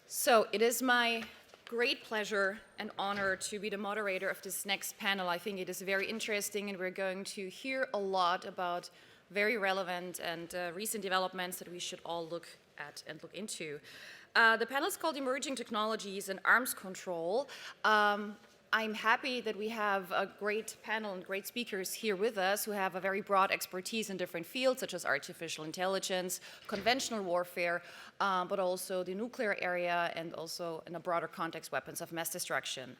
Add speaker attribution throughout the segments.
Speaker 1: So it is my great pleasure and honor to be the moderator of this next panel. I think it is very interesting, and we're going to hear a lot about very relevant and recent developments that we should all look at and look into. The panel is called Emerging Technologies and Arms Control. I'm happy that we have a great panel and great speakers here with us who have a very broad expertise in different fields such as artificial intelligence, conventional warfare, but also the nuclear area and also in a broader context, weapons of mass destruction.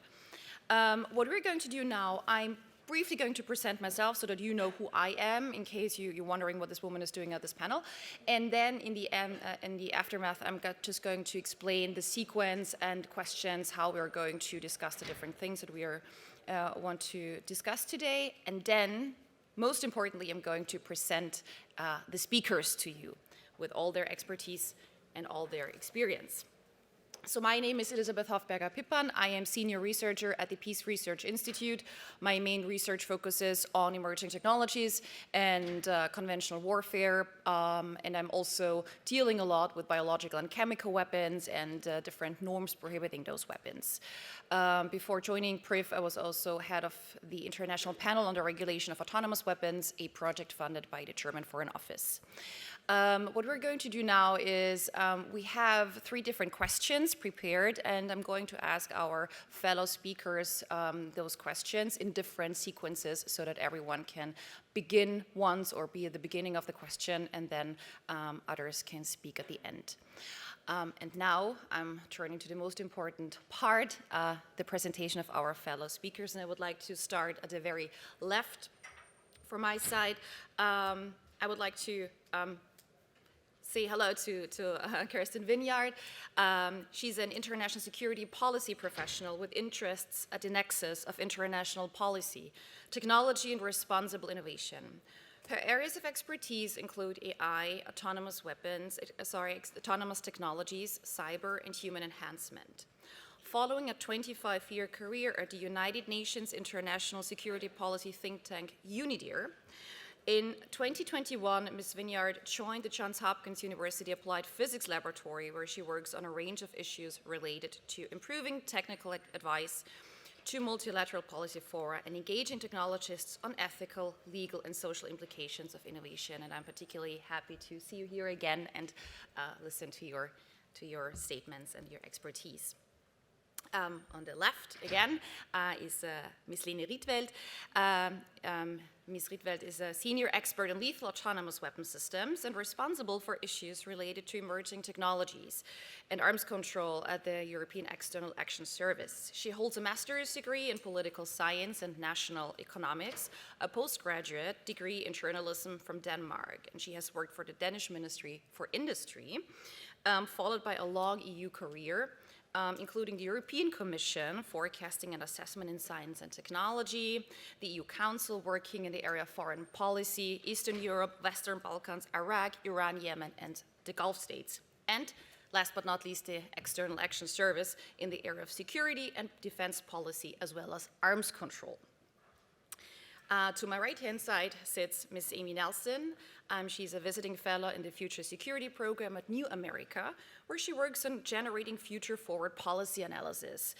Speaker 1: What we're going to do now, I'm briefly going to present myself so that you know who I am in case you're wondering what this woman is doing at this panel. And then in the aftermath, I'm just going to explain the sequence and questions, how we're going to discuss the different things that we want to discuss today. And then, most importantly, I'm going to present the speakers to you with all their expertise and all their experience. So my name is Elisabeth Hofberger-Pippan. I am senior researcher at the Peace Research Institute. My main research focuses on emerging technologies and conventional warfare, and I'm also dealing a lot with biological and chemical weapons and different norms prohibiting those weapons. Before joining PRIF, I was also head of the International Panel on the Regulation of Autonomous Weapons, a project funded by the German Foreign Office. What we're going to do now is we have 3 different questions prepared, and I'm going to ask our fellow speakers those questions in different sequences so that everyone can begin once or be at the beginning of the question, and then others can speak at the end. And now I'm turning to the most important part, the presentation of our fellow speakers, and I would like to start at the very left for my side. I would like to say hello to Kirsten Vineyard. She's an international security policy professional with interests at the nexus of international policy, technology, and responsible innovation. Her areas of expertise include AI, autonomous weapons, autonomous technologies, cyber, and human enhancement. Following a 25-year career at the United Nations International Security Policy think tank UNIDIR, in 2021, Ms. Vineyard joined the Johns Hopkins University Applied Physics Laboratory, where she works on a range of issues related to improving technical advice to multilateral policy fora and engaging technologists on ethical, legal, and social implications of innovation. And I'm particularly happy to see you here again and listen to your statements and your expertise. On the left, again, is Ms. Lene Rietveld. Ms. Rietveld is a senior expert in lethal autonomous weapon systems and responsible for issues related to emerging technologies and arms control at the European External Action Service. She holds a master's degree in political science and national economics, a postgraduate degree in journalism from Denmark, and she has worked for the Danish Ministry for Industry, followed by a long EU career, including the European Commission, forecasting and assessment in science and technology, the EU Council working in the area of foreign policy, Eastern Europe, Western Balkans, Iraq, Iran, Yemen, and the Gulf states. And last but not least, the External Action Service in the area of security and defense policy, as well as arms control. To my right-hand side sits Ms. Amy Nelson. She's a visiting fellow in the Future Security Program at New America, where she works on generating future-forward policy analysis,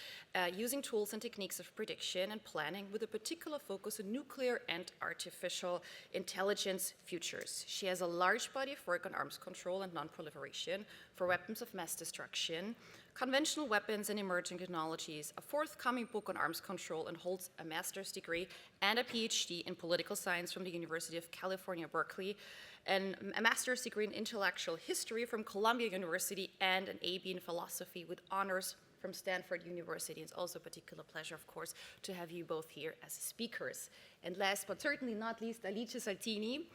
Speaker 1: using tools and techniques of prediction and planning with a particular focus on nuclear and artificial intelligence futures. She has a large body of work on arms control and non-proliferation for weapons of mass destruction, conventional weapons and emerging technologies, a forthcoming book on arms control, and holds a master's degree and a PhD in political science from the University of California, Berkeley, and a master's degree in intellectual history from Columbia University, and an AB in philosophy with honors from Stanford University. It's also a particular pleasure, of course, to have you both here as speakers. And last but certainly not least, Alice Saltini.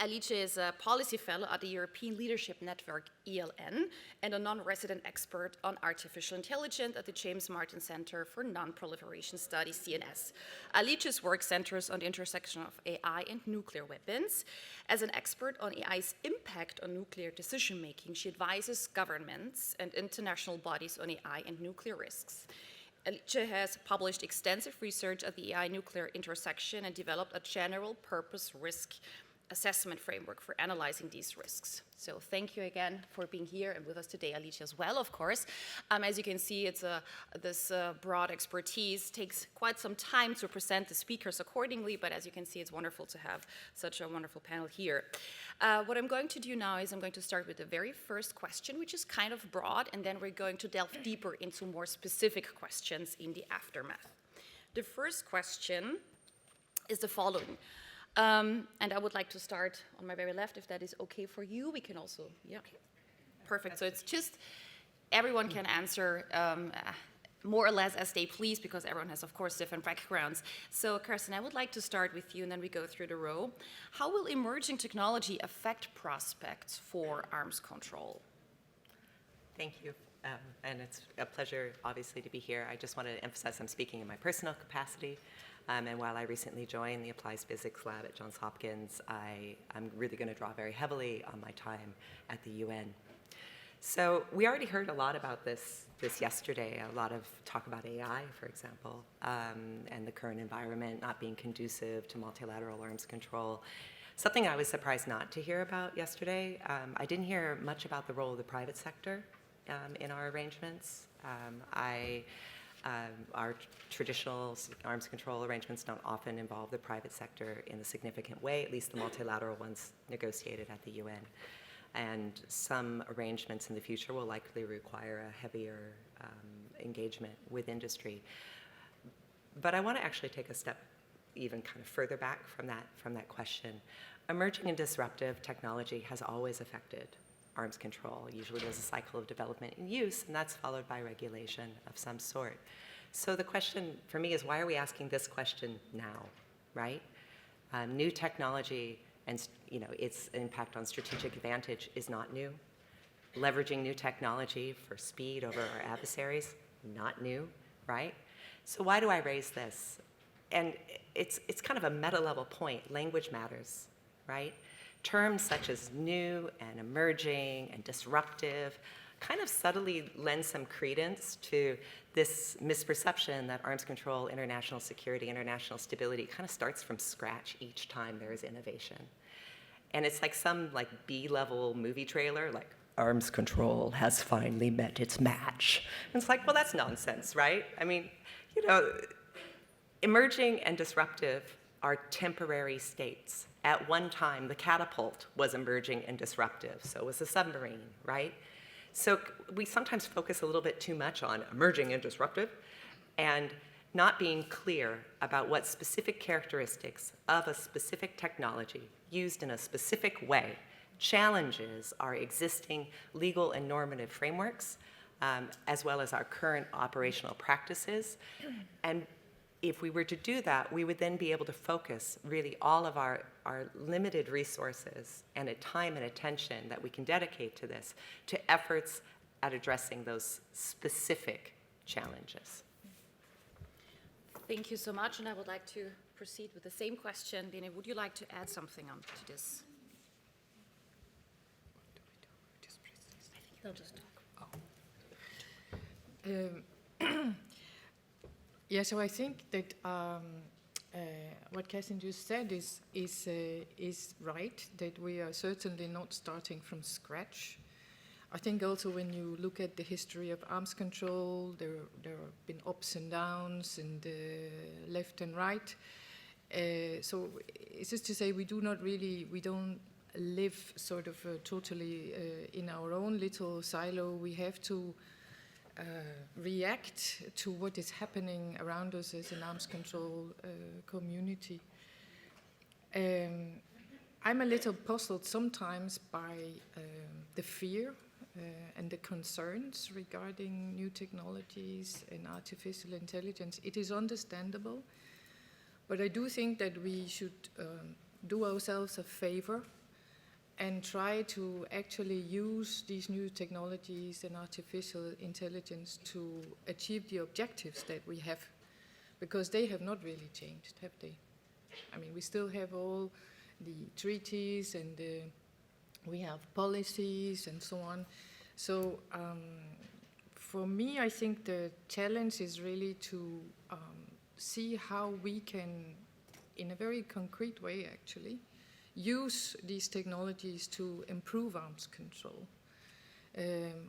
Speaker 1: Alice is a policy fellow at the European Leadership Network, ELN, and a non-resident expert on artificial intelligence at the James Martin Center for Non-Proliferation Studies, CNS. Alice's work centers on the intersection of AI and nuclear weapons. As an expert on AI's impact on nuclear decision-making, she advises governments and international bodies on AI and nuclear risks. Alice has published extensive research at the AI nuclear intersection and developed a general purpose risk assessment framework for analyzing these risks. So thank you again for being here and with us today, Alicia, as well, of course. As you can see, this broad expertise takes quite some time to present the speakers accordingly, but as you can see, it's wonderful to have such a wonderful panel here. What I'm going to do now is I'm going to start with the very first question, which is kind of broad, and then we're going to delve deeper into more specific questions in the aftermath. The first question is the following. And I would like to start on my very left, if that is okay for you. We can also, yeah, perfect. So it's just, everyone can answer more or less as they please, because everyone has, of course, different backgrounds. So Kirsten, I would like to start with you, and then we go through the row. How will emerging technology affect prospects for arms control?
Speaker 2: Thank you. And it's a pleasure, obviously, to be here. I just wanted to emphasize I'm speaking in my personal capacity. And while I recently joined the Applied Physics Lab at Johns Hopkins, I'm really going to draw very heavily on my time at the UN. So we already heard a lot about this yesterday, a lot of talk about AI, for example, and the current environment not being conducive to multilateral arms control. Something I was surprised not to hear about yesterday, I didn't hear much about the role of the private sector in our arrangements. Our traditional arms control arrangements don't often involve the private sector in a significant way, at least the multilateral ones negotiated at the UN. And some arrangements in the future will likely require a heavier engagement with industry. But I want to actually take a step even kind of further back from that question. Emerging and disruptive technology has always affected arms control. Usually there's a cycle of development and use, and that's followed by regulation of some sort. So the question for me is, why are we asking this question now, right? New technology and its impact on strategic advantage is not new. Leveraging new technology for speed over our adversaries, not new, right? So why do I raise this? And it's kind of a meta-level point. Language matters, right? Terms such as new and emerging and disruptive kind of subtly lend some credence to this misperception that arms control, international security, international stability kind of starts from scratch each time there is innovation. And it's like some B-level movie trailer, like, arms control has finally met its match. And it's like, well, that's nonsense, right? I mean, emerging and disruptive are temporary states. At one time, the catapult was emerging and disruptive, so was the submarine, right? So we sometimes focus a little bit too much on emerging and disruptive and not being clear about what specific characteristics of a specific technology used in a specific way challenges our existing legal and normative frameworks, as well as our current operational practices. And if we were to do that, we would then be able to focus really all of our limited resources and time and attention that we can dedicate to this to efforts at addressing those specific challenges.
Speaker 1: Thank you so much, and I would like to proceed with the same question. Lene, would you like to add something on to this? I think they'll just talk.
Speaker 3: Yeah, so I think that what Kerstin just said is right, that we are certainly not starting from scratch. I think also when you look at the history of arms control, there have been ups and downs and left and right. So it's just to say we don't live sort of totally in our own little silo. We have to react to what is happening around us as an arms control community. I'm a little puzzled sometimes by the fear and the concerns regarding new technologies and artificial intelligence. It is understandable, but I do think that we should do ourselves a favor and try to actually use these new technologies and artificial intelligence to achieve the objectives that we have, because they have not really changed, have they? I mean, we still have all the treaties and we have policies and so on. So for me, I think the challenge is really to see how we can, in a very concrete way actually, use these technologies to improve arms control.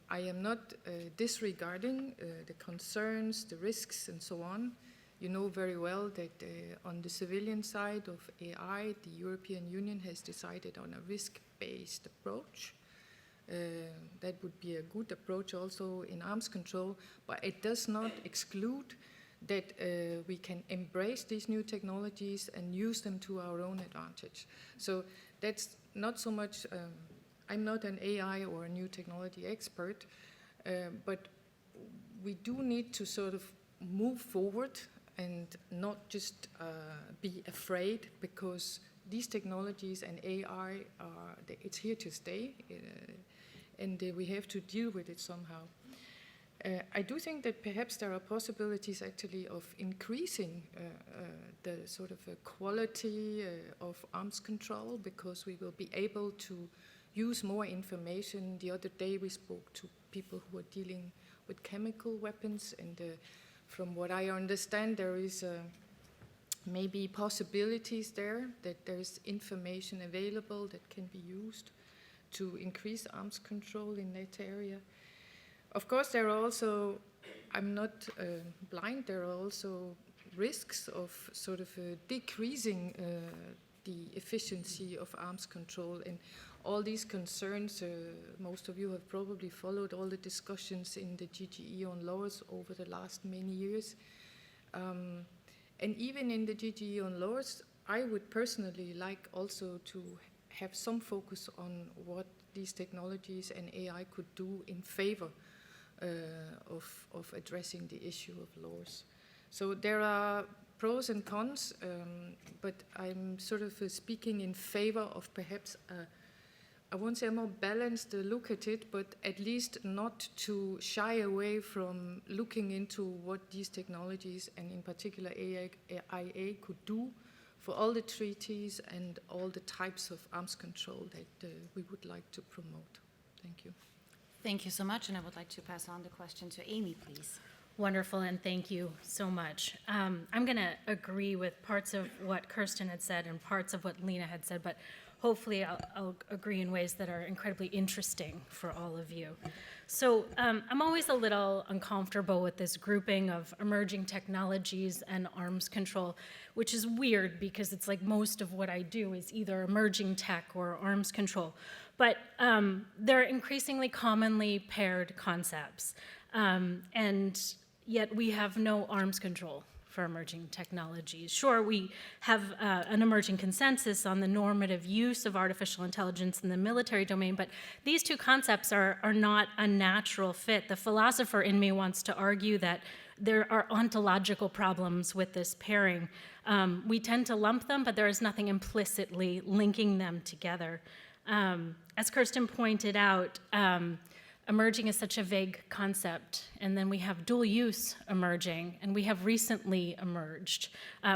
Speaker 3: I am not disregarding the concerns, the risks, and so on. You know very well that on the civilian side of AI, the European Union has decided on a risk-based approach. That would be a good approach also in arms control, but it does not exclude that we can embrace these new technologies and use them to our own advantage. So that's not so much, I'm not an AI or a new technology expert, but we do need to sort of move forward and not just be afraid, because these technologies and AI, it's here to stay, and we have to deal with it somehow. I do think that perhaps there are possibilities actually of increasing the sort of quality of arms control, because we will be able to use more information. The other day we spoke to people who are dealing with chemical weapons, and from what I understand, there is maybe possibilities there, that there's information available that can be used to increase arms control in that area. Of course, there are also, I'm not blind, there are also risks of sort of decreasing the efficiency of arms control, and all these concerns, most of you have probably followed all the discussions in the GGE on lowers over the last many years. And even in the GGE on lowers, I would personally like also to have some focus on what these technologies and AI could do in favor of addressing the issue of lowers. So there are pros and cons, but I'm sort of speaking in favor of perhaps I won't say a more balanced look at it, but at least not to shy away from looking into what these technologies, and in particular IA could do for all the treaties and all the types of arms control that we would like to promote. Thank you.
Speaker 1: Thank you so much, and I would like to pass on the question to Amy, please.
Speaker 4: Wonderful, and thank you so much. I'm going to agree with parts of what Kirsten had said and parts of what Lena had said, but hopefully I'll agree in ways that are incredibly interesting for all of you. So I'm always a little uncomfortable with this grouping of emerging technologies and arms control, which is weird because it's like most of what I do is either emerging tech or arms control. But they're increasingly commonly paired concepts, and yet we have no arms control for emerging technologies. Sure, we have an emerging consensus on the normative use of artificial intelligence in the military domain, but these two concepts are not a natural fit. The philosopher in me wants to argue that there are ontological problems with this pairing. We tend to lump them, but there is nothing implicitly linking them together. As Kirsten pointed out, emerging is such a vague concept, and then we have dual use emerging, and we have recently emerged.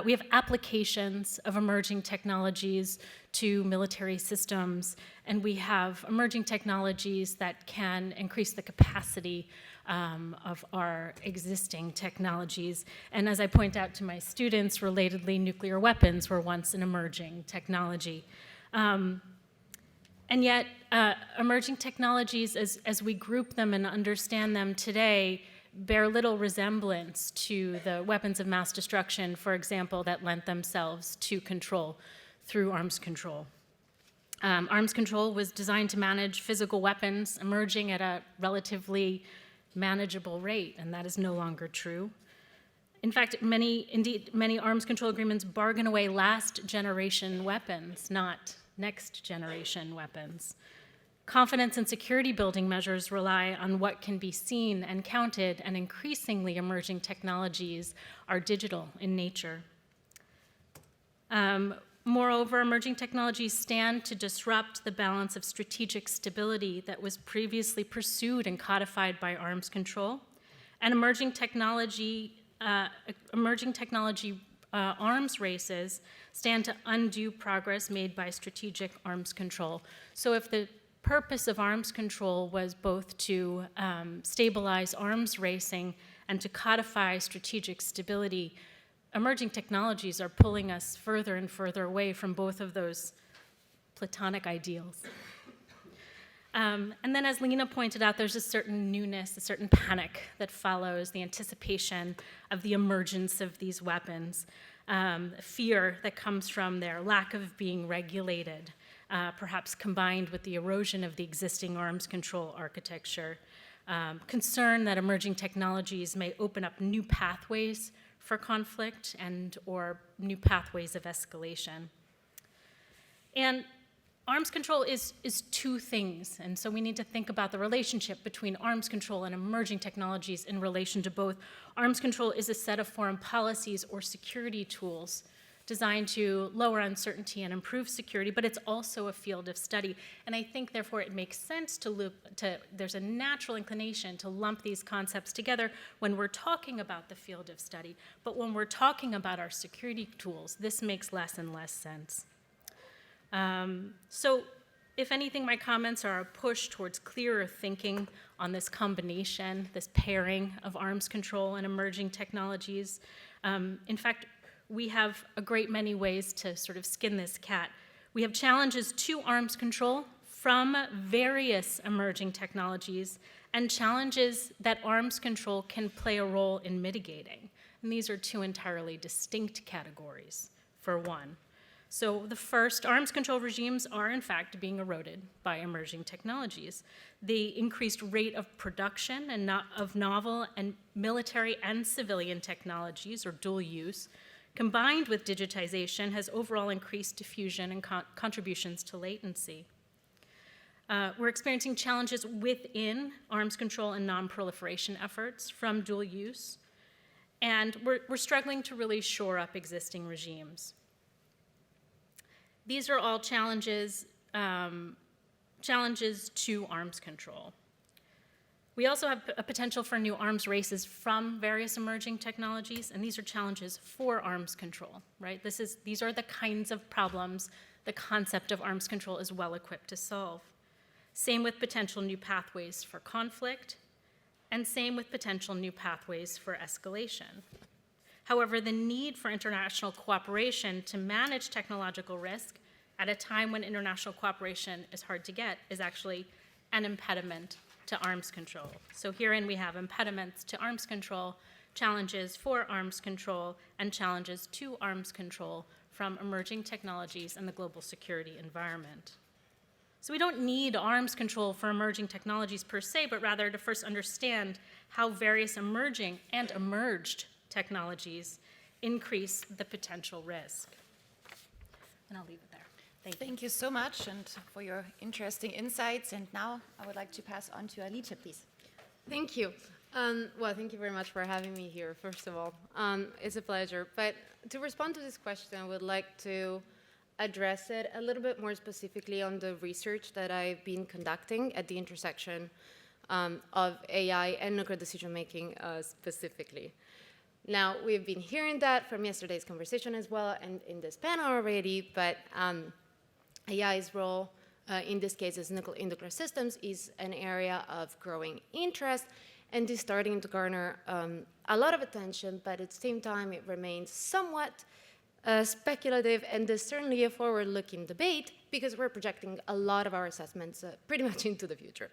Speaker 4: We have applications of emerging technologies to military systems, and we have emerging technologies that can increase the capacity of our existing technologies. And as I point out to my students, relatedly, nuclear weapons were once an emerging technology. And yet, emerging technologies, as we group them and understand them today, bear little resemblance to the weapons of mass destruction, for example, that lent themselves to control through arms control. Arms control was designed to manage physical weapons emerging at a relatively manageable rate, and that is no longer true. In fact, many arms control agreements bargain away last generation weapons, not next generation weapons. Confidence and security building measures rely on what can be seen and counted, and increasingly emerging technologies are digital in nature. Moreover, emerging technologies stand to disrupt the balance of strategic stability that was previously pursued and codified by arms control. And emerging technology arms races stand to undo progress made by strategic arms control. So if the purpose of arms control was both to stabilize arms racing and to codify strategic stability, emerging technologies are pulling us further and further away from both of those platonic ideals. And then, as Lena pointed out, there's a certain newness, a certain panic that follows the anticipation of the emergence of these weapons, fear that comes from their lack of being regulated, perhaps combined with the erosion of the existing arms control architecture, concern that emerging technologies may open up new pathways for conflict and or new pathways of escalation. And arms control is two things, and so we need to think about the relationship between arms control and emerging technologies in relation to both. Arms control is a set of foreign policies or security tools designed to lower uncertainty and improve security, but it's also a field of study. And I think, therefore, it makes sense there's a natural inclination to lump these concepts together when we're talking about the field of study. But when we're talking about our security tools, this makes less and less sense. So, if anything, my comments are a push towards clearer thinking on this combination, this pairing of arms control and emerging technologies. In fact, we have a great many ways to sort of skin this cat. We have challenges to arms control from various emerging technologies and challenges that arms control can play a role in mitigating. And these are two entirely distinct categories, for one. So the first, arms control regimes are in fact being eroded by emerging technologies. The increased rate of production and of novel and military and civilian technologies, or dual use, combined with digitization, has overall increased diffusion and contributions to latency. We're experiencing challenges within arms control and non-proliferation efforts from dual use, and we're struggling to really shore up existing regimes. These are all challenges to arms control. We also have a potential for new arms races from various emerging technologies, and these are challenges for arms control, right? These are the kinds of problems the concept of arms control is well equipped to solve. Same with potential new pathways for conflict, and same with potential new pathways for escalation. However, the need for international cooperation to manage technological risk at a time when international cooperation is hard to get is actually an impediment to arms control. So herein we have impediments to arms control, challenges for arms control, and challenges to arms control from emerging technologies and the global security environment. So we don't need arms control for emerging technologies per se, but rather to first understand how various emerging and emerged technologies increase the potential risk. And I'll leave it there.
Speaker 1: Thank you so much and for your interesting insights. And now I would like to pass on to Alicia, please.
Speaker 5: Thank you. Well, thank you very much for having me here, first of all. It's a pleasure. But to respond to this question, I would like to address it a little bit more specifically on the research that I've been conducting at the intersection of AI and nuclear decision-making specifically. Now, we've been hearing that from yesterday's conversation as well and in this panel already, but AI's role in this case as in nuclear systems is an area of growing interest and is starting to garner a lot of attention, but at the same time it remains somewhat speculative, and there's certainly a forward-looking debate because we're projecting a lot of our assessments pretty much into the future.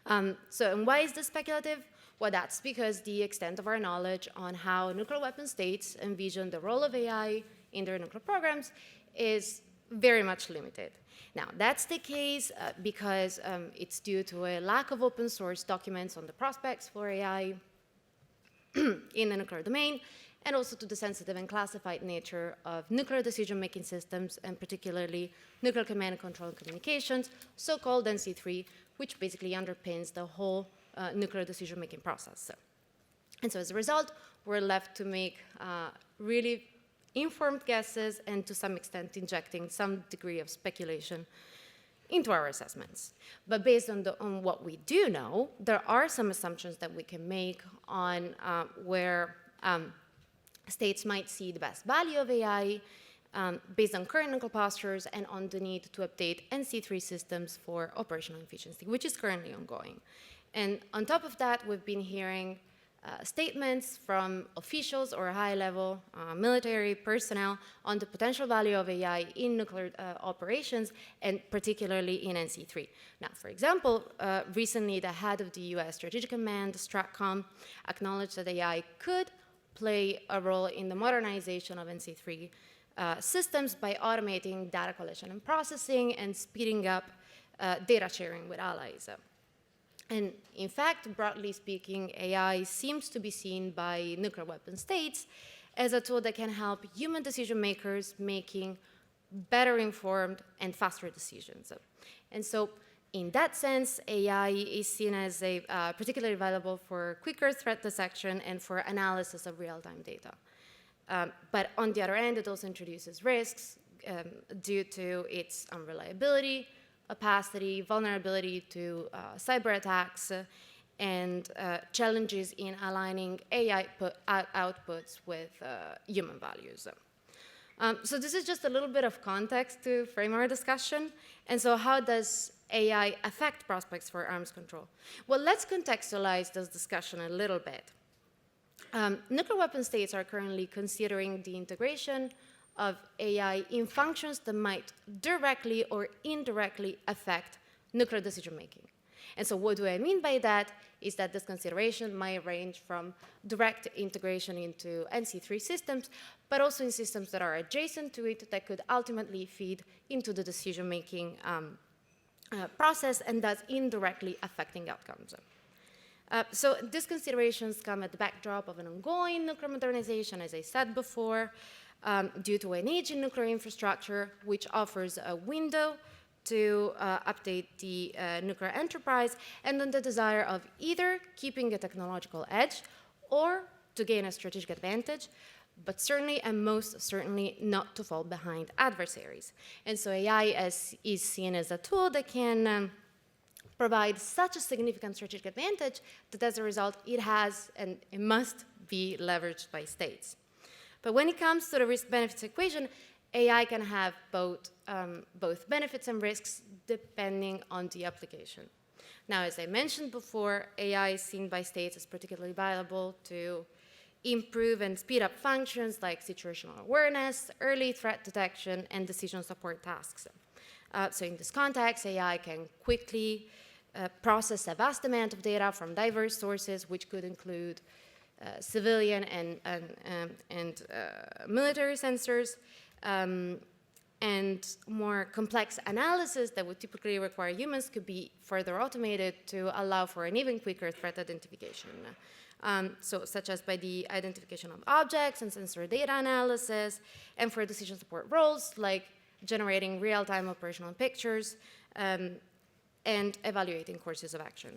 Speaker 5: And why is this speculative? Well, that's because the extent of our knowledge on how nuclear weapon states envision the role of AI in their nuclear programs is very much limited. Now, that's the case because it's due to a lack of open source documents on the prospects for AI in the nuclear domain, and also to the sensitive and classified nature of nuclear decision-making systems, and particularly nuclear command and control and communications, so-called NC3, which basically underpins the whole nuclear decision-making process. And so as a result, we're left to make really informed guesses and to some extent injecting some degree of speculation into our assessments. But based on what we do know, there are some assumptions that we can make on where states might see the best value of AI based on current nuclear postures and on the need to update NC3 systems for operational efficiency, which is currently ongoing. And on top of that, we've been hearing statements from officials or high-level military personnel on the potential value of AI in nuclear operations, and particularly in NC3. Now, for example, recently the head of the US Strategic Command, STRATCOM, acknowledged that AI could play a role in the modernization of NC3 systems by automating data collection and processing and speeding up data sharing with allies. And in fact, broadly speaking, AI seems to be seen by nuclear weapon states as a tool that can help human decision makers making better informed and faster decisions. And so in that sense, AI is seen as particularly valuable for quicker threat detection and for analysis of real-time data. But on the other hand, it also introduces risks due to its unreliability, opacity, vulnerability to cyber attacks, and challenges in aligning AI outputs with human values. So this is just a little bit of context to frame our discussion. And so how does AI affect prospects for arms control? Well, let's contextualize this discussion a little bit. Nuclear weapon states are currently considering the integration of AI in functions that might directly or indirectly affect nuclear decision-making. And so what do I mean by that is that this consideration might range from direct integration into NC3 systems, but also in systems that are adjacent to it that could ultimately feed into the decision-making process and thus indirectly affecting outcomes. So these considerations come at the backdrop of an ongoing nuclear modernization, as I said before, due to an aging nuclear infrastructure, which offers a window to update the nuclear enterprise, and then the desire of either keeping a technological edge or to gain a strategic advantage, but certainly and most certainly not to fall behind adversaries. And so AI is seen as a tool that can provide such a significant strategic advantage that as a result it has and it must be leveraged by states. But when it comes to the risk-benefits equation, AI can have both benefits and risks depending on the application. Now, as I mentioned before, AI is seen by states as particularly valuable to improve and speed up functions like situational awareness, early threat detection, and decision support tasks. So in this context, AI can quickly process a vast amount of data from diverse sources, which could include civilian and military sensors, and more complex analysis that would typically require humans could be further automated to allow for an even quicker threat identification. So such as by the identification of objects and sensor data analysis, and for decision support roles like generating real-time operational pictures and evaluating courses of action.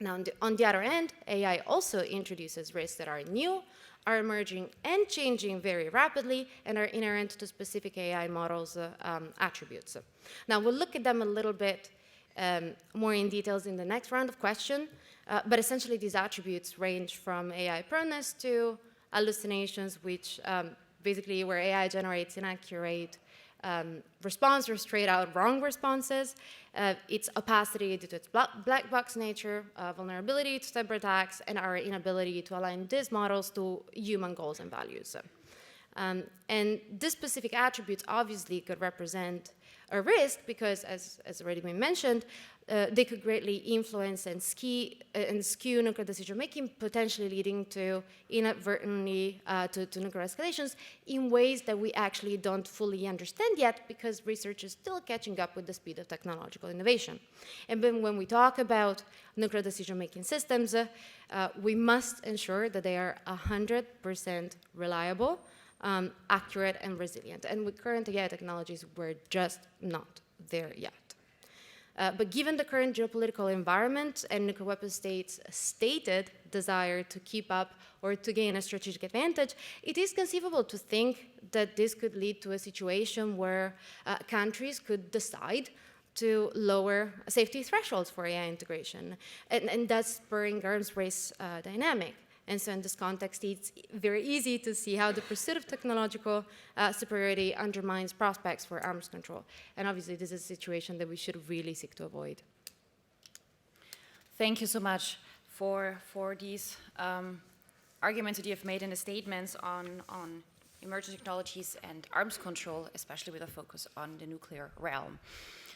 Speaker 5: Now, on the other hand, AI also introduces risks that are new, are emerging and changing very rapidly, and are inherent to specific AI models' attributes. Now, we'll look at them a little bit more in details in the next round of questions, but essentially these attributes range from AI proneness to hallucinations, which basically where AI generates inaccurate response or straight out wrong responses, its opacity due to its black box nature, vulnerability to cyber attacks, and our inability to align these models to human goals and values. And these specific attributes obviously could represent a risk because, as already been mentioned, they could greatly influence and skew nuclear decision-making, potentially leading to inadvertently to nuclear escalations in ways that we actually don't fully understand yet because research is still catching up with the speed of technological innovation. And then when we talk about nuclear decision-making systems, we must ensure that they are 100% reliable, accurate, and resilient. And with current AI technologies, we're just not there yet. But given the current geopolitical environment and nuclear weapon states' stated desire to keep up or to gain a strategic advantage, it is conceivable to think that this could lead to a situation where countries could decide to lower safety thresholds for AI integration, and thus spurring arms race dynamic. And so in this context, it's very easy to see how the pursuit of technological superiority undermines prospects for arms control. And obviously, this is a situation that we should really seek to avoid.
Speaker 1: Thank you so much for these arguments that you have made in the statements on emerging technologies and arms control, especially with a focus on the nuclear realm.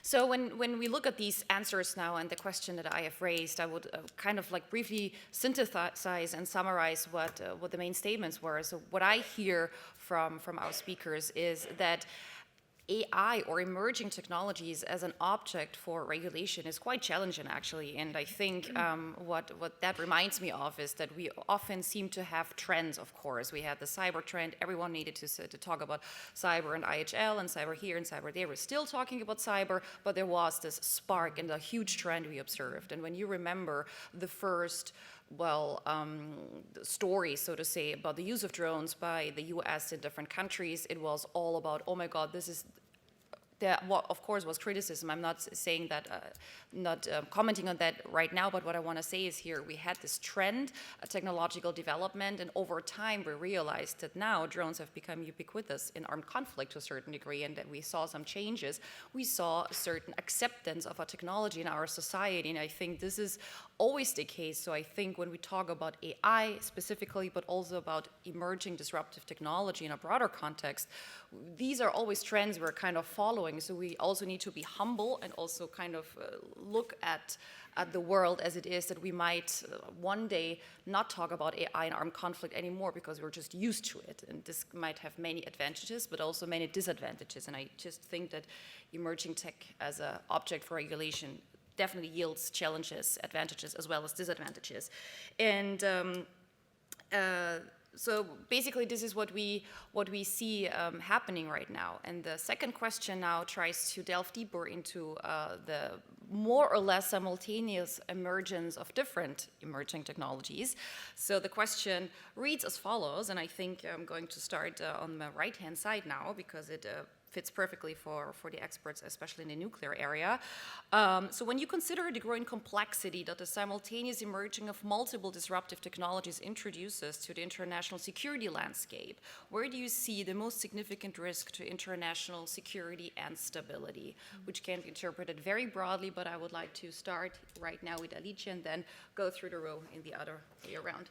Speaker 1: So when we look at these answers now and the question that I have raised, I would kind of like briefly synthesize and summarize what the main statements were. So what I hear from our speakers is that AI or emerging technologies as an object for regulation is quite challenging, actually. And I think what that reminds me of is that we often seem to have trends, of course. We had the cyber trend. Everyone needed to talk about cyber and IHL and cyber here and cyber there. We're still talking about cyber, but there was this spark and a huge trend we observed. And when you remember the first story, so to say, about the use of drones by the US in different countries, it was all about, oh my God, this is, what of course was criticism. I'm not saying that, commenting on that right now, but what I want to say is here, we had this trend, a technological development, and over time we realized that now drones have become ubiquitous in armed conflict to a certain degree, and that we saw some changes. We saw a certain acceptance of a technology in our society, and I think this is always the case. So I think when we talk about AI specifically, but also about emerging disruptive technology in a broader context, these are always trends we're kind of following. So we also need to be humble and also kind of look at the world as it is, that we might one day not talk about AI and armed conflict anymore because we're just used to it. And this might have many advantages, but also many disadvantages. And I just think that emerging tech as an object for regulation definitely yields challenges, advantages, as well as disadvantages. And so basically, this is what we see happening right now. And the second question now tries to delve deeper into the more or less simultaneous emergence of different emerging technologies. So the question reads as follows, and I think I'm going to start on the right-hand side now because it fits perfectly for the experts, especially in the nuclear area. So when you consider the growing complexity that the simultaneous emerging of multiple disruptive technologies introduces to the international security landscape, where do you see the most significant risk to international security and stability, which can be interpreted very broadly, but I would like to start right now with Alicia and then go through the row in the other way around.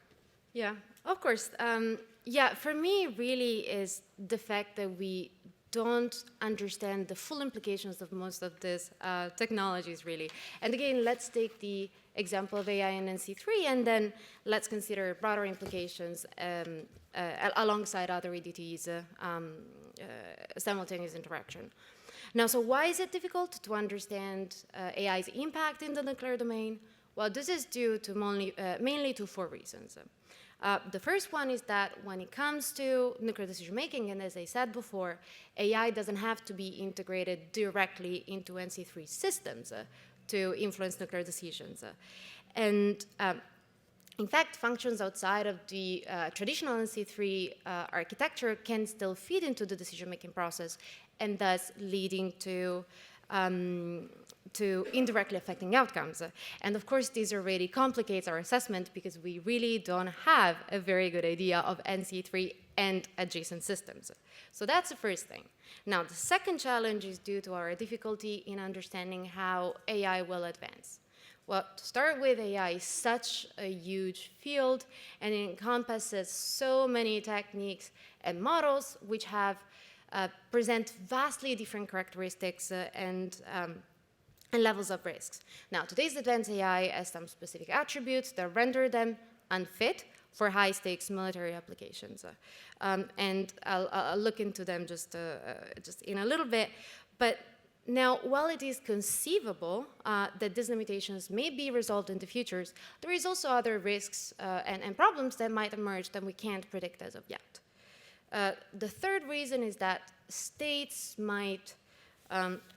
Speaker 5: Yeah, of course. For me, really is the fact that we don't understand the full implications of most of these technologies, really. And again, let's take the example of AI and NC3, and then let's consider broader implications alongside other EDTs, simultaneous interaction. Now, so why is it difficult to understand AI's impact in the nuclear domain? Well, this is due to mainly to 4 reasons. The first one is that when it comes to nuclear decision-making, and as I said before, AI doesn't have to be integrated directly into NC3 systems to influence nuclear decisions. And in fact, functions outside of the traditional NC3 architecture can still feed into the decision-making process, and thus leading to indirectly affecting outcomes. And of course, this already complicates our assessment because we really don't have a very good idea of NC3 and adjacent systems. So that's the first thing. Now, the second challenge is due to our difficulty in understanding how AI will advance. Well, to start with, AI is such a huge field, and it encompasses so many techniques and models which have present vastly different characteristics and levels of risks. Now, today's advanced AI has some specific attributes that render them unfit for high-stakes military applications. And I'll look into them just in a little bit. But now, while it is conceivable that these limitations may be resolved in the future, there is also other risks and problems that might emerge that we can't predict as of yet. The third reason is that states might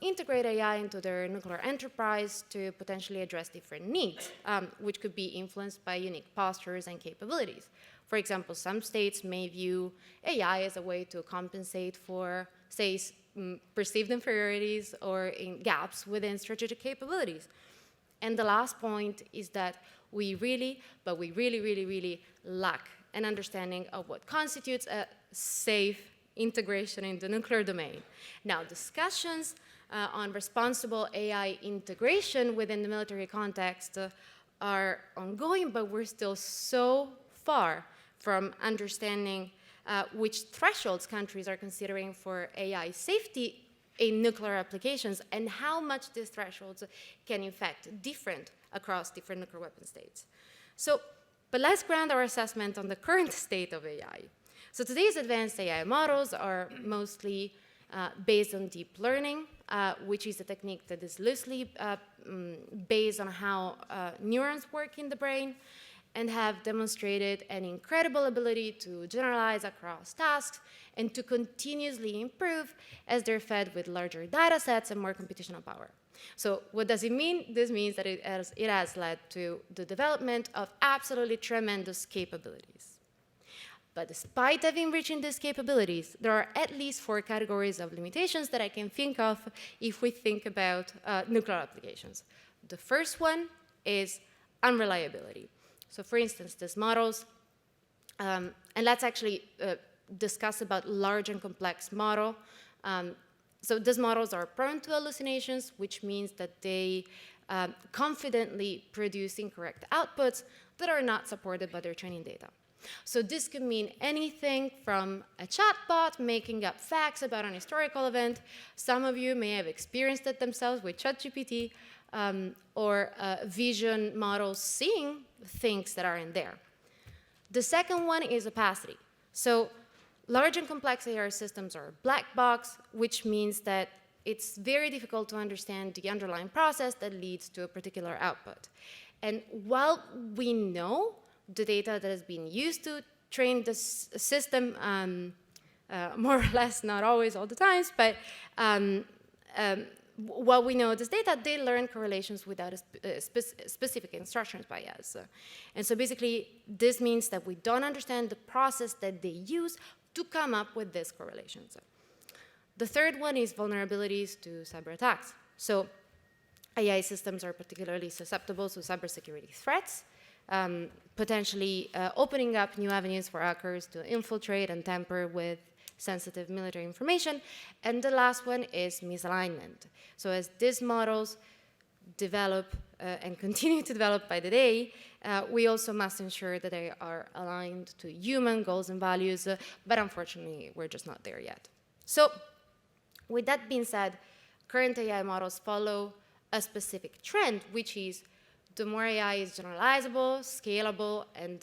Speaker 5: integrate AI into their nuclear enterprise to potentially address different needs, which could be influenced by unique postures and capabilities. For example, some states may view AI as a way to compensate for, say, perceived inferiorities or in gaps within strategic capabilities. And the last point is that we really lack an understanding of what constitutes a safe integration in the nuclear domain. Now, discussions on responsible AI integration within the military context are ongoing, but we're still so far from understanding which thresholds countries are considering for AI safety in nuclear applications and how much these thresholds can in fact differ across different nuclear weapon states. So, but let's ground our assessment on the current state of AI. So today's advanced AI models are mostly based on deep learning, which is a technique that is loosely based on how neurons work in the brain, and have demonstrated an incredible ability to generalize across tasks and to continuously improve as they're fed with larger data sets and more computational power. So what does it mean? This means that it has led to the development of absolutely tremendous capabilities. But despite having reaching these capabilities, there are at least 4 categories of limitations that I can think of if we think about nuclear applications. The first one is unreliability. So for instance, these models, and let's actually discuss about large and complex model. So these models are prone to hallucinations, which means that they confidently produce incorrect outputs that are not supported by their training data. So this could mean anything from a chatbot making up facts about an historical event. Some of you may have experienced it themselves with ChatGPT, or vision models seeing things that aren't there. The second one is opacity. So large and complex AI systems are black box, which means that it's very difficult to understand the underlying process that leads to a particular output. And while we know the data that has been used to train this system, more or less, not always, all the times, but while we know this data, they learn correlations without a specific instructions by us. And so basically, this means that we don't understand the process that they use to come up with these correlations. The third one is vulnerabilities to cyber attacks. So AI systems are particularly susceptible to cybersecurity threats, potentially opening up new avenues for hackers to infiltrate and tamper with sensitive military information. And the last one is misalignment. So as these models develop and continue to develop by the day, we also must ensure that they are aligned to human goals and values, but unfortunately, we're just not there yet. So with that being said, current AI models follow a specific trend, which is the more AI is generalizable, scalable, and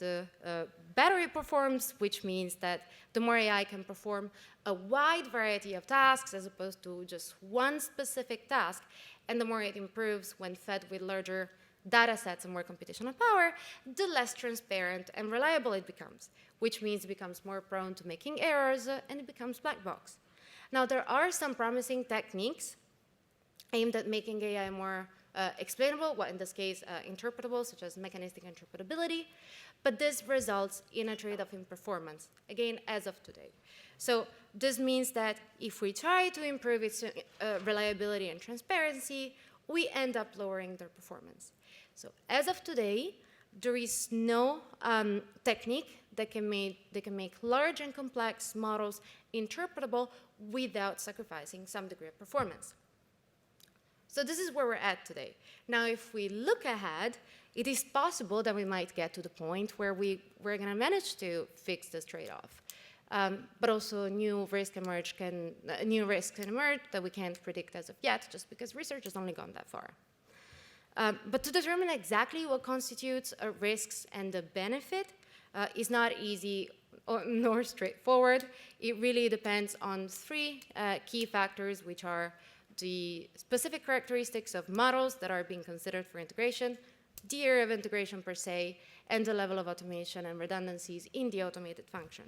Speaker 5: better it performs, which means that the more AI can perform a wide variety of tasks as opposed to just one specific task, and the more it improves when fed with larger data sets and more computational power, the less transparent and reliable it becomes, which means it becomes more prone to making errors, and it becomes black box. Now, there are some promising techniques aimed at making AI more explainable, well, in this case, interpretable, such as mechanistic interpretability, but this results in a trade-off in performance, again, as of today. So this means that if we try to improve its reliability and transparency, we end up lowering their performance. So as of today, there is no technique that can make large and complex models interpretable without sacrificing some degree of performance. So this is where we're at today. Now, if we look ahead, it is possible that we might get to the point where we're going to manage to fix this trade-off. But also new risks can emerge that we can't predict as of yet, just because research has only gone that far. But to determine exactly what constitutes a risk and the benefit is not easy nor straightforward. It really depends on 3 key factors, which are the specific characteristics of models that are being considered for integration, the area of integration per se, and the level of automation and redundancies in the automated function.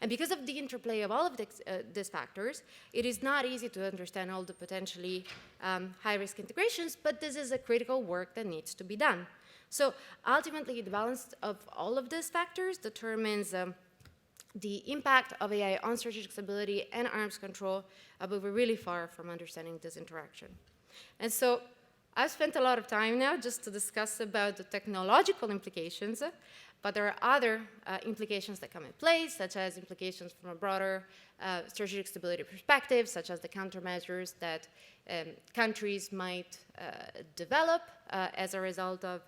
Speaker 5: And because of the interplay of all of these factors, it is not easy to understand all the potentially high-risk integrations, but this is a critical work that needs to be done. So ultimately, the balance of all of these factors determines the impact of AI on strategic stability and arms control, but we're really far from understanding this interaction. And so I've spent a lot of time now just to discuss about the technological implications, but there are other implications that come in place, such as implications from a broader strategic stability perspective, such as the countermeasures that countries might develop as a result of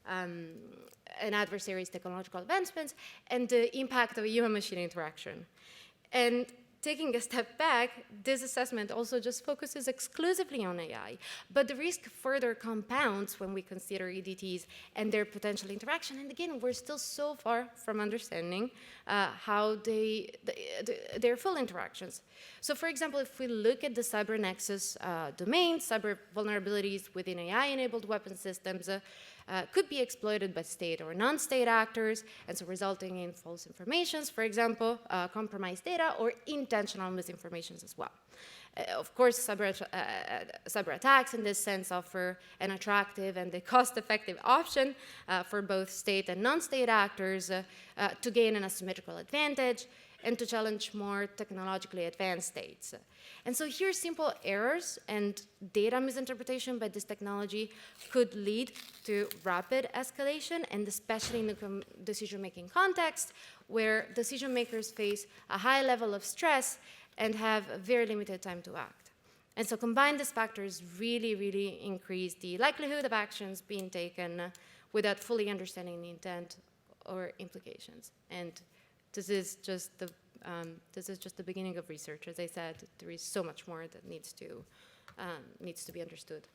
Speaker 5: an adversary's technological advancements, and the impact of a human-machine interaction. And taking a step back, this assessment also just focuses exclusively on AI, but the risk further compounds when we consider EDTs and their potential interaction. And again, we're still so far from understanding how their full interactions. So for example, if we look at the cyber nexus domain, cyber vulnerabilities within AI-enabled weapon systems could be exploited by state or non-state actors, and so resulting in false informations, for example, compromised data, or intentional misinformations as well. Of course, cyber attacks in this sense offer an attractive and a cost-effective option for both state and non-state actors to gain an asymmetrical advantage and to challenge more technologically advanced states. And so here, simple errors and data misinterpretation by this technology could lead to rapid escalation, and especially in the decision-making context, where decision makers face a high level of stress and have a very limited time to act. And so combined, these factors really increase the likelihood of actions being taken without fully understanding the intent or implications. And this is just the beginning of research. As I said, there is so much more that needs to be understood.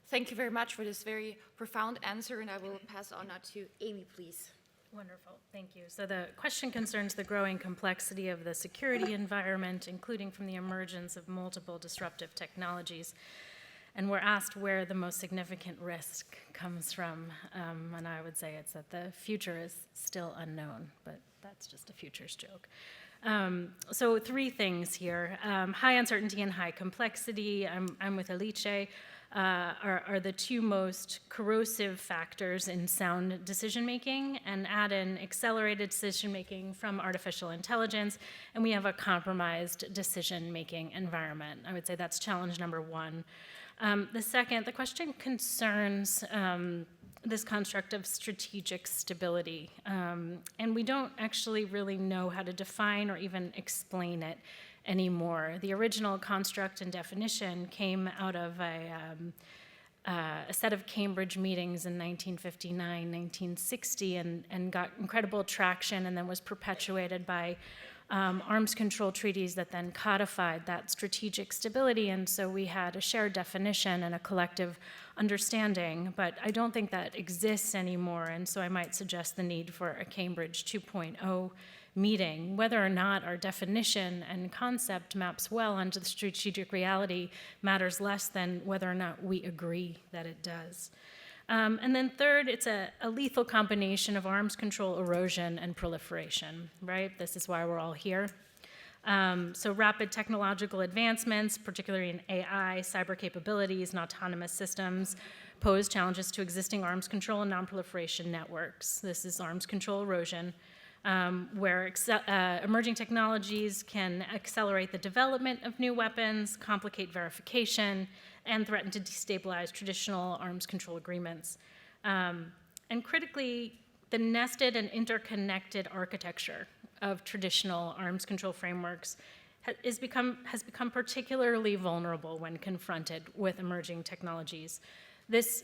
Speaker 1: Thank you very much for this very profound answer, and I will pass on now to Amy, please.
Speaker 4: Wonderful, thank you. So the question concerns the growing complexity of the security environment, including from the emergence of multiple disruptive technologies. And we're asked where the most significant risk comes from. And I would say it's that the future is still unknown, but that's just a futures joke. So 3 things here. High uncertainty and high complexity, I'm with Alice, are the 2 most corrosive factors in sound decision-making, and add in accelerated decision-making from artificial intelligence, and we have a compromised decision-making environment. I would say that's challenge number 1. The question concerns this construct of strategic stability, and we don't actually really know how to define or even explain it anymore. The original construct and definition came out of a set of Cambridge meetings in 1959, 1960, and got incredible traction, and then was perpetuated by arms control treaties that then codified that strategic stability. And so we had a shared definition and a collective understanding, but I don't think that exists anymore. And so I might suggest the need for a Cambridge 2.0 meeting. Whether or not our definition and concept maps well onto the strategic reality matters less than whether or not we agree that it does. And then third, it's a lethal combination of arms control, erosion, and proliferation, right? This is why we're all here. So rapid technological advancements, particularly in AI, cyber capabilities, and autonomous systems, pose challenges to existing arms control and non-proliferation networks. This is arms control erosion, where emerging technologies can accelerate the development of new weapons, complicate verification, and threaten to destabilize traditional arms control agreements. And critically, the nested and interconnected architecture of traditional arms control frameworks has become particularly vulnerable when confronted with emerging technologies. This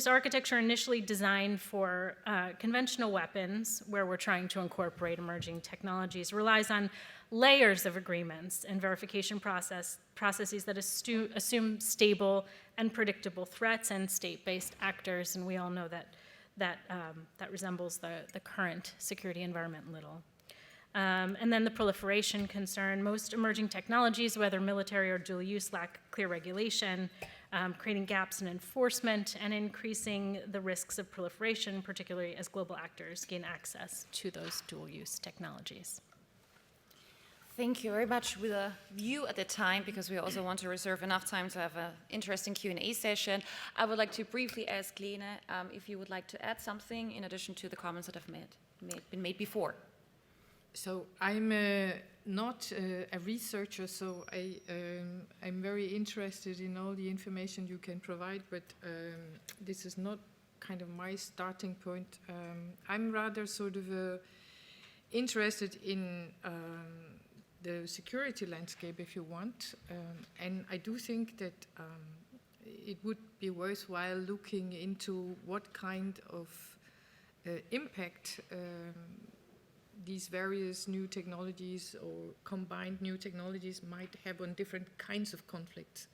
Speaker 4: architecture, initially designed for conventional weapons, where we're trying to incorporate emerging technologies, relies on layers of agreements and verification processes that assume stable and predictable threats and state-based actors, and we all know that resembles the current security environment little. And then the proliferation concern. Most emerging technologies, whether military or dual use, lack clear regulation, creating gaps in enforcement and increasing the risks of proliferation, particularly as global actors gain access to those dual use technologies.
Speaker 1: Thank you very much. With a view at the time, because we also want to reserve enough time to have an interesting Q&A session, I would like to briefly ask Lena if you would like to add something in addition to the comments that have been made before.
Speaker 3: So I'm not a researcher, so I'm very interested in all the information you can provide, but this is not kind of my starting point. I'm rather sort of interested in the security landscape, if you want, and I do think that it would be worthwhile looking into what kind of impact these various new technologies or combined new technologies might have on different kinds of conflicts.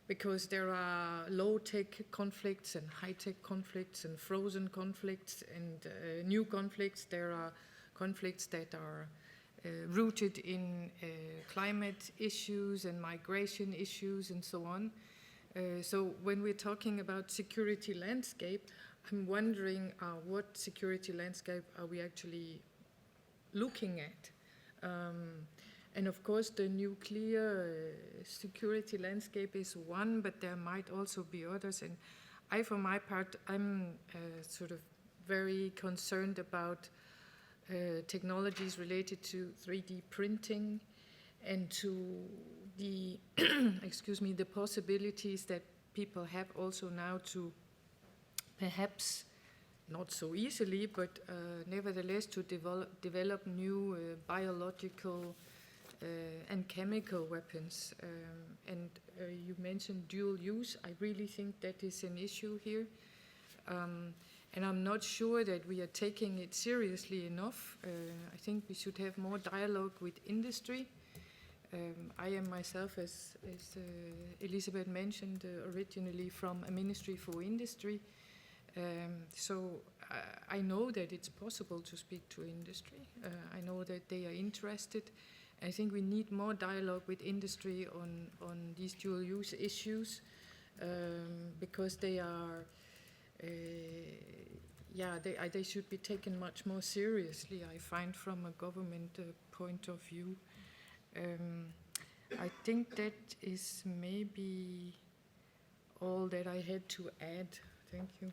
Speaker 3: Because there are low-tech conflicts and high-tech conflicts and frozen conflicts and new conflicts. There are conflicts that are rooted in climate issues and migration issues and so on. So when we're talking about security landscape, I'm wondering what security landscape are we actually looking at? And of course, the nuclear security landscape is one, but there might also be others. And I, for my part, I'm sort of very concerned about technologies related to 3D printing and to the, excuse me, the possibilities that people have also now to perhaps, not so easily, but nevertheless to develop new biological and chemical weapons. And you mentioned dual use. I really think that is an issue here. And I'm not sure that we are taking it seriously enough. I think we should have more dialogue with industry. I am myself, as Elisabeth mentioned, originally from a ministry for industry. So I know that it's possible to speak to industry. I know that they are interested. I think we need more dialogue with industry on these dual use issues because they are, they should be taken much more seriously, I find, from a government point of view. I think that is maybe all that I had to add. Thank you.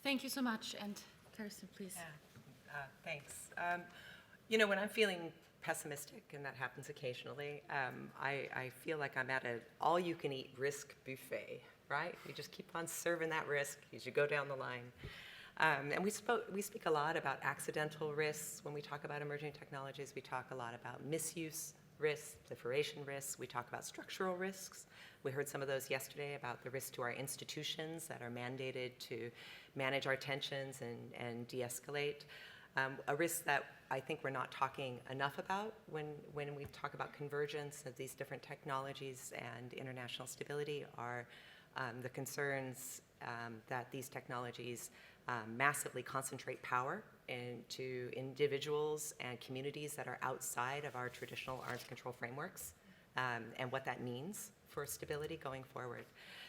Speaker 1: Thank you so much. And Kirsten, please.
Speaker 2: Yeah. Thanks. You know, when I'm feeling pessimistic, and that happens occasionally, I feel like I'm at an all-you-can-eat risk buffet, right? You just keep on serving that risk as you go down the line. And we speak a lot about accidental risks. When we talk about emerging technologies, we talk a lot about misuse risks, proliferation risks. We talk about structural risks. We heard some of those yesterday about the risks to our institutions that are mandated to manage our tensions and de-escalate. A risk that I think we're not talking enough about when we talk about convergence of these different technologies and international stability are the concerns that these technologies massively concentrate power into individuals and communities that are outside of our traditional arms control frameworks, and what that means for stability going forward.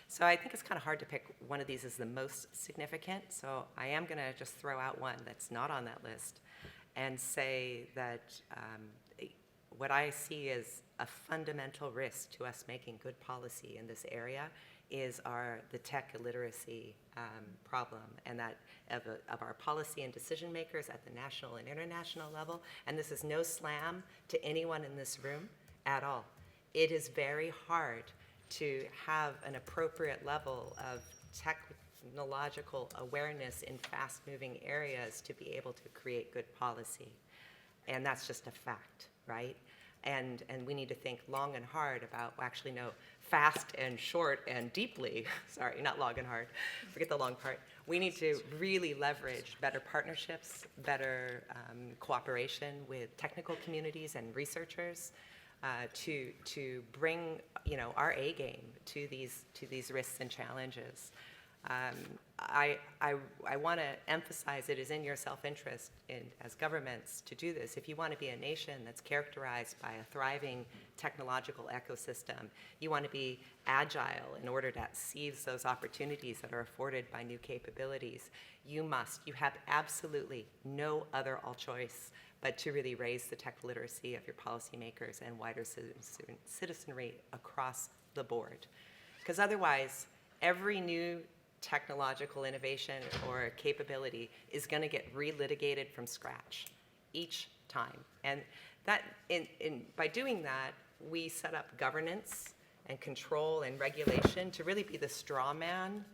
Speaker 2: So I think it's kind of hard to pick one of these as the most significant, so I am going to just throw out one that's not on that list and say that what I see as a fundamental risk to us making good policy in this area is the tech illiteracy problem, and that of our policy and decision makers at the national and international level. And this is no slam to anyone in this room at all. It is very hard to have an appropriate level of technological awareness in fast-moving areas to be able to create good policy. And that's just a fact, right? And we need to think long and hard about, actually no, fast and short and deeply, sorry, not long and hard, forget the long part. We need to really leverage better partnerships, better cooperation with technical communities and researchers to bring, our A game to these risks and challenges. I want to emphasize it is in your self-interest as governments to do this. If you want to be a nation that's characterized by a thriving technological ecosystem, you want to be agile in order to seize those opportunities that are afforded by new capabilities. You have absolutely no other choice but to really raise the tech literacy of your policymakers and wider citizenry across the board. Because otherwise, every new technological innovation or capability is going to get relitigated from scratch each time. And that, by doing that, we set up governance and control and regulation to really be the straw man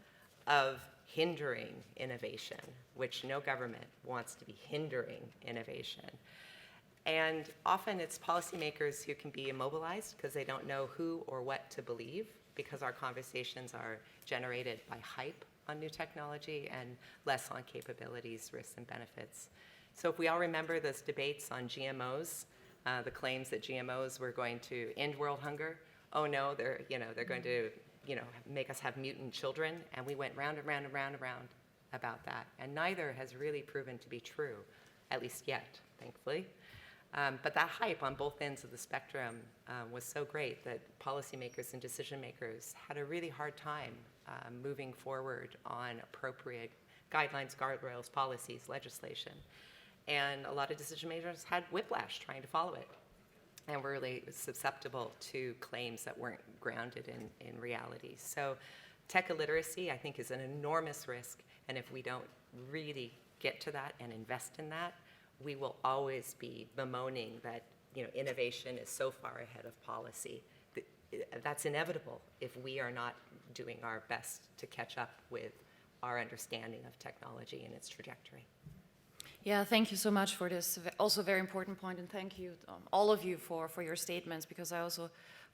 Speaker 2: of hindering innovation, which no government wants to be hindering innovation. And often it's policymakers who can be immobilized because they don't know who or what to believe because our conversations are generated by hype on new technology and less on capabilities, risks, and benefits. So if we all remember those debates on GMOs, the claims that GMOs were going to end world hunger, oh no, they're going to make us have mutant children, and we went round and round and round and round about that. And neither has really proven to be true, at least yet, thankfully. But that hype on both ends of the spectrum was so great that policymakers and decision makers had a really hard time moving forward on appropriate guidelines, guardrails, policies, legislation. And a lot of decision makers had whiplash trying to follow it, and were really susceptible to claims that weren't grounded in reality. So tech illiteracy, I think, is an enormous risk, and if we don't really get to that and invest in that, we will always be bemoaning that innovation is so far ahead of policy. That's inevitable if we are not doing our best to catch up with our understanding of technology and its trajectory.
Speaker 1: Yeah, thank you so much for this also very important point, and thank you, all of you, for your statements, because I also,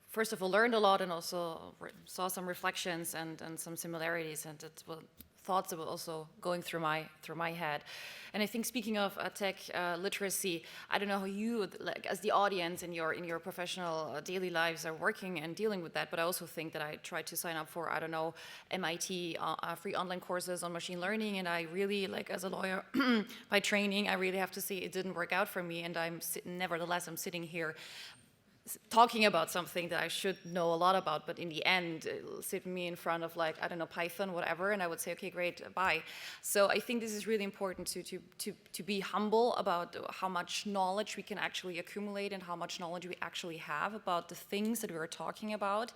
Speaker 1: first of all, learned a lot and also saw some reflections and some similarities, and thoughts that were also going through my head. And I think, speaking of tech literacy, I don't know how you, like, as the audience in your professional daily lives, are working and dealing with that, but I also think that I tried to sign up for, I don't know, MIT free online courses on machine learning, and I really, like, as a lawyer by training, I really have to say it didn't work out for me, and nevertheless I'm sitting here talking about something that I should know a lot about, but in the end, it'll sit me in front of, like, I don't know, Python, whatever, and I would say, okay, great, bye. So I think this is really important to be humble about how much knowledge we can actually accumulate and how much knowledge we actually have about the things that we are talking about,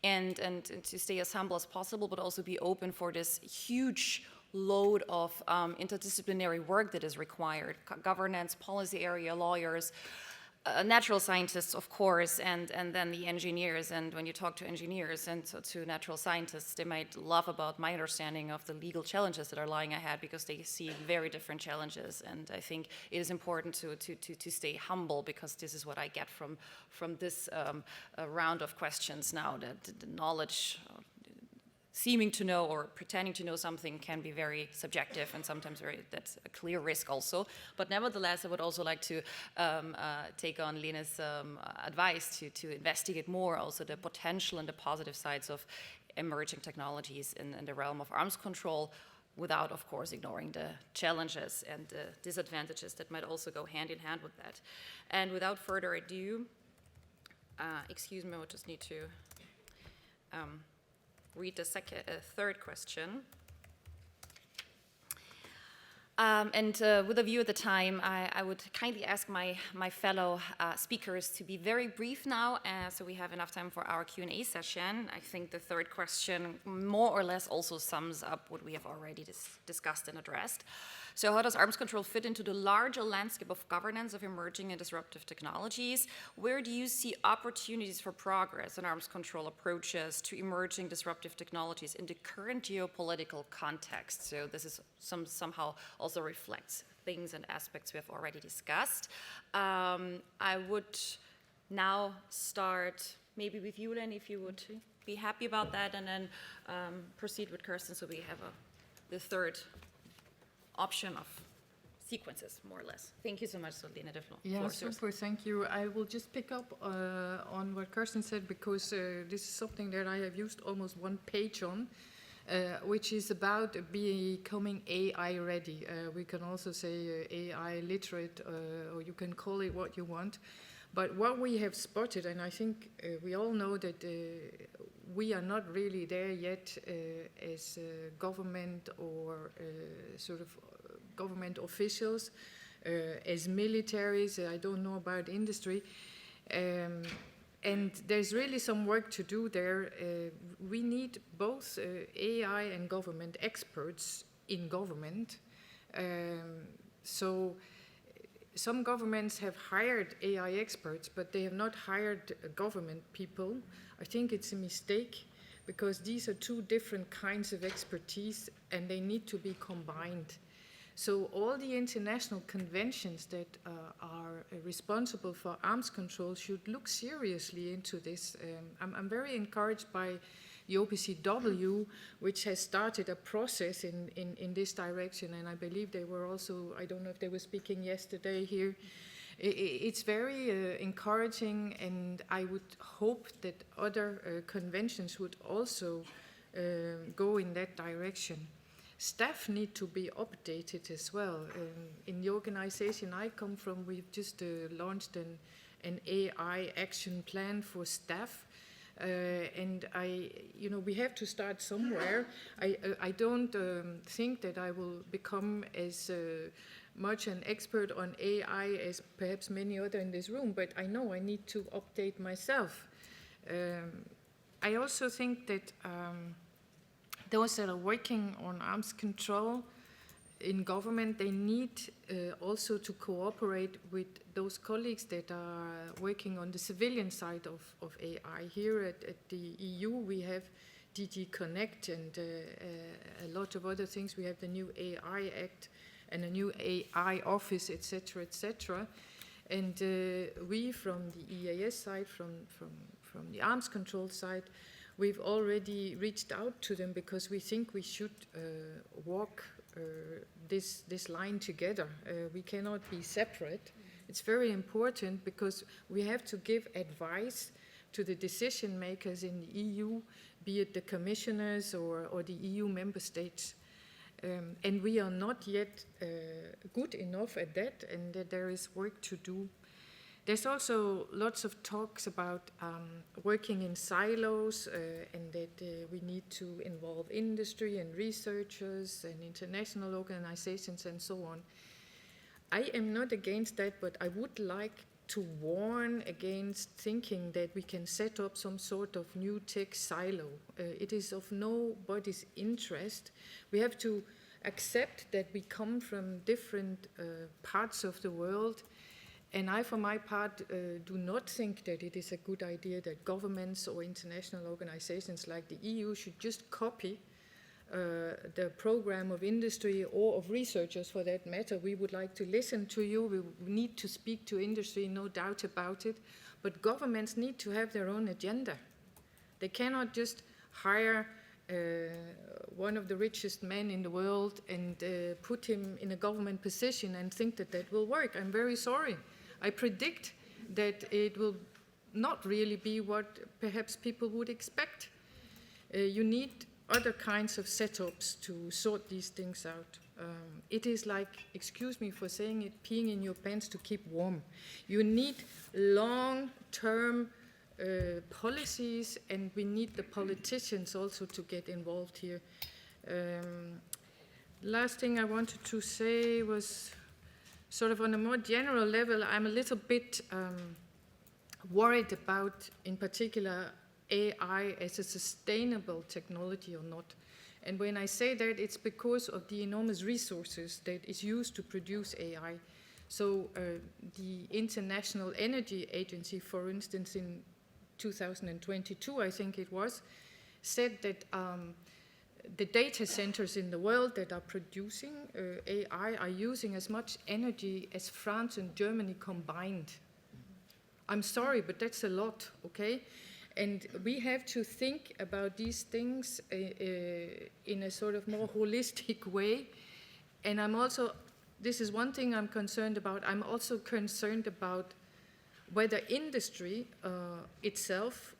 Speaker 1: and to stay as humble as possible, but also be open for this huge load of interdisciplinary work that is required: governance, policy area, lawyers, natural scientists, of course, and then the engineers. And when you talk to engineers and to natural scientists, they might laugh about my understanding of the legal challenges that are lying ahead, because they see very different challenges. And I think it is important to stay humble, because this is what I get from this round of questions now, that the knowledge, seeming to know or pretending to know something, can be very subjective, and sometimes that's a clear risk also. But nevertheless, I would also like to take on Lena's advice to investigate more also the potential and the positive sides of emerging technologies in the realm of arms control, without, of course, ignoring the challenges and the disadvantages that might also go hand in hand with that. And without further ado, excuse me, I would just need to read the third question. With a view at the time, I would kindly ask my fellow speakers to be very brief now, so we have enough time for our Q&A session. I think the third question more or less also sums up what we have already discussed and addressed. So how does arms control fit into the larger landscape of governance of emerging and disruptive technologies? Where do you see opportunities for progress in arms control approaches to emerging disruptive technologies in the current geopolitical context? So this is somehow also reflects things and aspects we have already discussed. I would now start maybe with you, Len, if you would be happy about that, and then proceed with Kirsten, so we have the third option of sequences, more or less. Thank you so much, Lena. The floor is yours.
Speaker 3: Super, thank you. I will just pick up on what Kirsten said, because this is something that I have used almost one page on, which is about becoming AI ready. We can also say AI literate, or you can call it what you want. But what we have spotted, and I think we all know that we are not really there yet as government or sort of government officials, as militaries, I don't know about industry. And there's really some work to do there. We need both AI and government experts in government. So some governments have hired AI experts, but they have not hired government people. I think it's a mistake, because these are two different kinds of expertise, and they need to be combined. So all the international conventions that are responsible for arms control should look seriously into this. I'm very encouraged by the OPCW, which has started a process in this direction, and I believe they were also, I don't know if they were speaking yesterday here. It's very encouraging, and I would hope that other conventions would also go in that direction. Staff need to be updated as well. In the organization I come from, we've just launched an AI action plan for staff. And we have to start somewhere. I don't think that I will become as much an expert on AI as perhaps many other in this room, but I know I need to update myself. I also think that those that are working on arms control in government, they need also to cooperate with those colleagues that are working on the civilian side of AI. Here at the EU, we have DG Connect and a lot of other things. We have the new AI Act and a new AI office, etc., etc. And we, from the EEAS side, from the arms control side, we've already reached out to them because we think we should walk this line together. We cannot be separate. It's very important because we have to give advice to the decision makers in the EU, be it the commissioners or the EU member states. And we are not yet good enough at that, and that there is work to do. There's also lots of talks about working in silos and that we need to involve industry and researchers and international organizations and so on. I am not against that, but I would like to warn against thinking that we can set up some sort of new tech silo. It is of nobody's interest. We have to accept that we come from different parts of the world. And I, for my part, do not think that it is a good idea that governments or international organizations like the EU should just copy the program of industry or of researchers for that matter. We would like to listen to you. We need to speak to industry, no doubt about it. But governments need to have their own agenda. They cannot just hire one of the richest men in the world and put him in a government position and think that that will work. I'm very sorry. I predict that it will not really be what perhaps people would expect. You need other kinds of setups to sort these things out. It is like, excuse me for saying it, peeing in your pants to keep warm. You need long-term policies, and we need the politicians also to get involved here. Last thing I wanted to say was sort of on a more general level, I'm a little bit worried about, in particular, AI as a sustainable technology or not. And when I say that, it's because of the enormous resources that is used to produce AI. So the International Energy Agency, for instance, in 2022, I think it was, said that the data centers in the world that are producing AI are using as much energy as France and Germany combined. I'm sorry, but that's a lot, okay? And we have to think about these things in a sort of more holistic way. And I'm also, this is one thing I'm concerned about, I'm also concerned about whether industry itself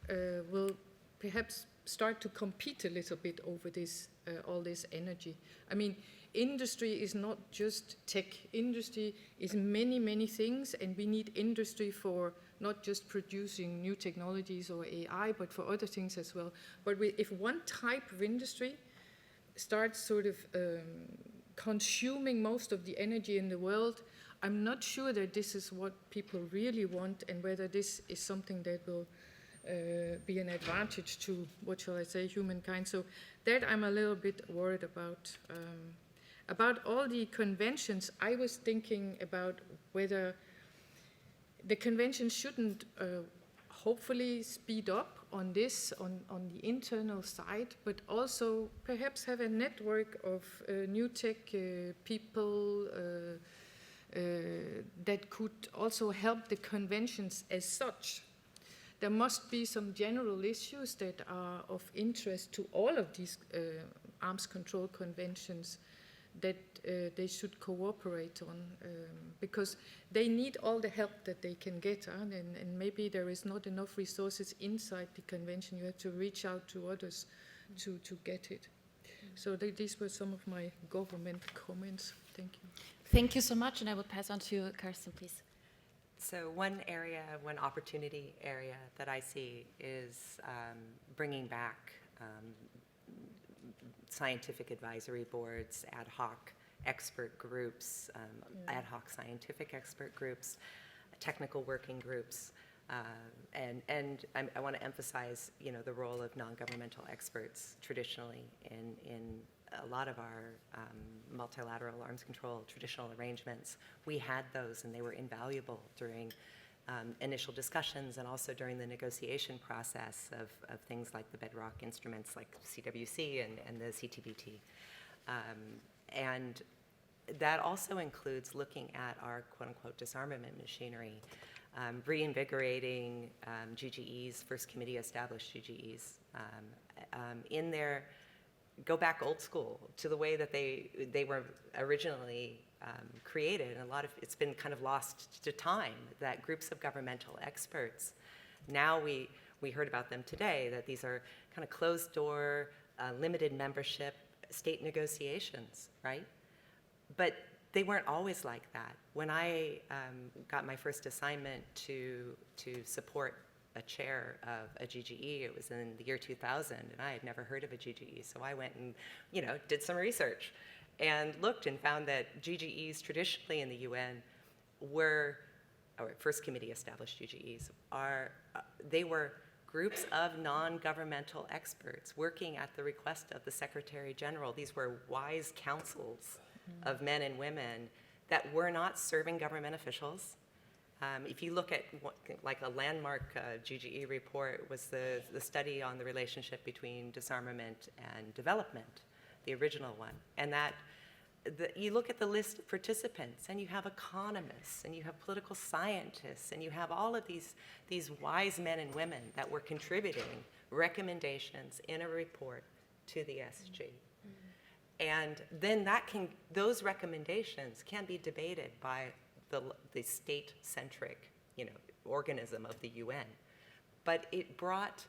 Speaker 3: will perhaps start to compete a little bit over this, all this energy. I mean, industry is not just tech. Industry is many, many things, and we need industry for not just producing new technologies or AI, but for other things as well. But if one type of industry starts sort of consuming most of the energy in the world, I'm not sure that this is what people really want, and whether this is something that will be an advantage to, what shall I say, humankind. So that I'm a little bit worried about. About all the conventions, I was thinking about whether the convention shouldn't hopefully speed up on this on the internal side, but also perhaps have a network of new tech people that could also help the conventions as such. There must be some general issues that are of interest to all of these arms control conventions that they should cooperate on, because they need all the help that they can get, and maybe there is not enough resources inside the convention. You have to reach out to others to get it. So these were some of my government comments. Thank you.
Speaker 1: Thank you so much, and I will pass on to Kirsten, please.
Speaker 2: So one opportunity area that I see is bringing back scientific advisory boards, ad hoc expert groups, ad hoc scientific expert groups, technical working groups, and I want to emphasize, the role of non-governmental experts traditionally in a lot of our multilateral arms control traditional arrangements. We had those, and they were invaluable during initial discussions and also during the negotiation process of things like the bedrock instruments like CWC and the CTBT. And that also includes looking at our quote-unquote disarmament machinery, reinvigorating GGEs, First Committee established GGEs, in their go back old school to the way that they were originally created, and it's been kind of lost to time, that groups of governmental experts, now we heard about them today, that these are kind of closed door, limited membership state negotiations, right? But they weren't always like that. When I got my first assignment to support a chair of a GGE, it was in the year 2000, and I had never heard of a GGE, so I went and did some research and looked and found that GGEs traditionally in the UN were, or First Committee established GGEs, they were groups of non-governmental experts working at the request of the Secretary General. These were wise councils of men and women that were not serving government officials. If you look at like a landmark GGE report was the study on the relationship between disarmament and development, the original one. And you look at the list of participants, and you have economists, and you have political scientists, and you have all of these wise men and women that were contributing recommendations in a report to the SG. And then those recommendations can be debated by the state-centric, organism of the UN. But it brought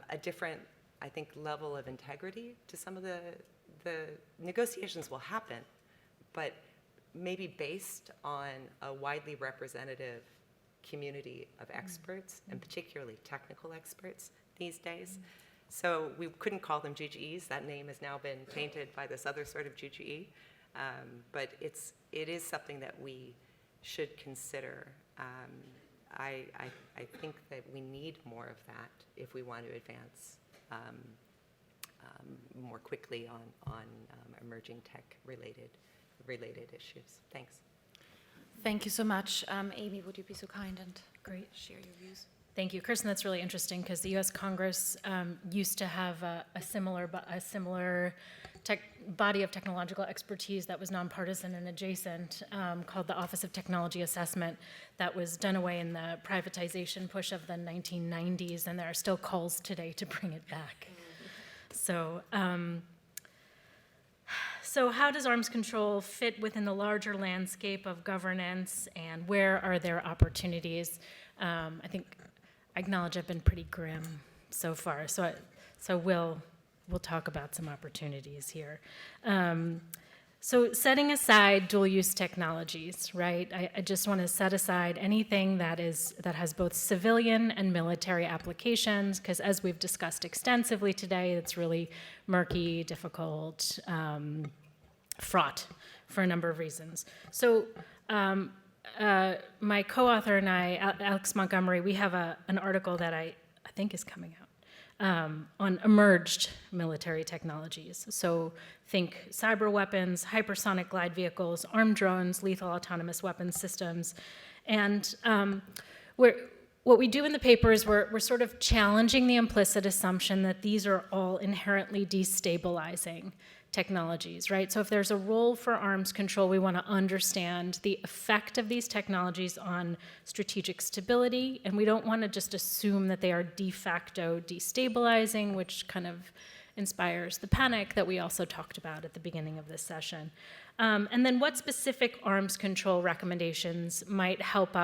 Speaker 2: a different, I think, level of integrity to some of the negotiations will happen, but maybe based on a widely representative community of experts, and particularly technical experts these days. So we couldn't call them GGEs. That name has now been tainted by this other sort of GGE. But it is something that we should consider. I think that we need more of that if we want to advance more quickly on emerging tech-related issues. Thanks.
Speaker 1: Thank you so much. Amy, would you be so kind and
Speaker 4: Great.
Speaker 1: share your views?
Speaker 4: Thank you, Kirsten. That's really interesting because the U.S. Congress used to have a similar body of technological expertise that was nonpartisan and adjacent, called the Office of Technology Assessment, that was done away in the privatization push of the 1990s, and there are still calls today to bring it back. So how does arms control fit within the larger landscape of governance, and where are there opportunities? I think I acknowledge I've been pretty grim so far, so we'll talk about some opportunities here. So setting aside dual-use technologies, right? I just want to set aside anything that has both civilian and military applications, because as we've discussed extensively today, it's really murky, difficult, fraught for a number of reasons. So my co-author and I, Alex Montgomery, we have an article that I think is coming out on emerged military technologies. So think cyber weapons, hypersonic glide vehicles, armed drones, lethal autonomous weapons systems. And what we do in the paper is we're sort of challenging the implicit assumption that these are all inherently destabilizing technologies, right? So if there's a role for arms control, we want to understand the effect of these technologies on strategic stability, and we don't want to just assume that they are de facto destabilizing, which kind of inspires the panic that we also talked about at the beginning of this session. And then what specific arms control recommendations might help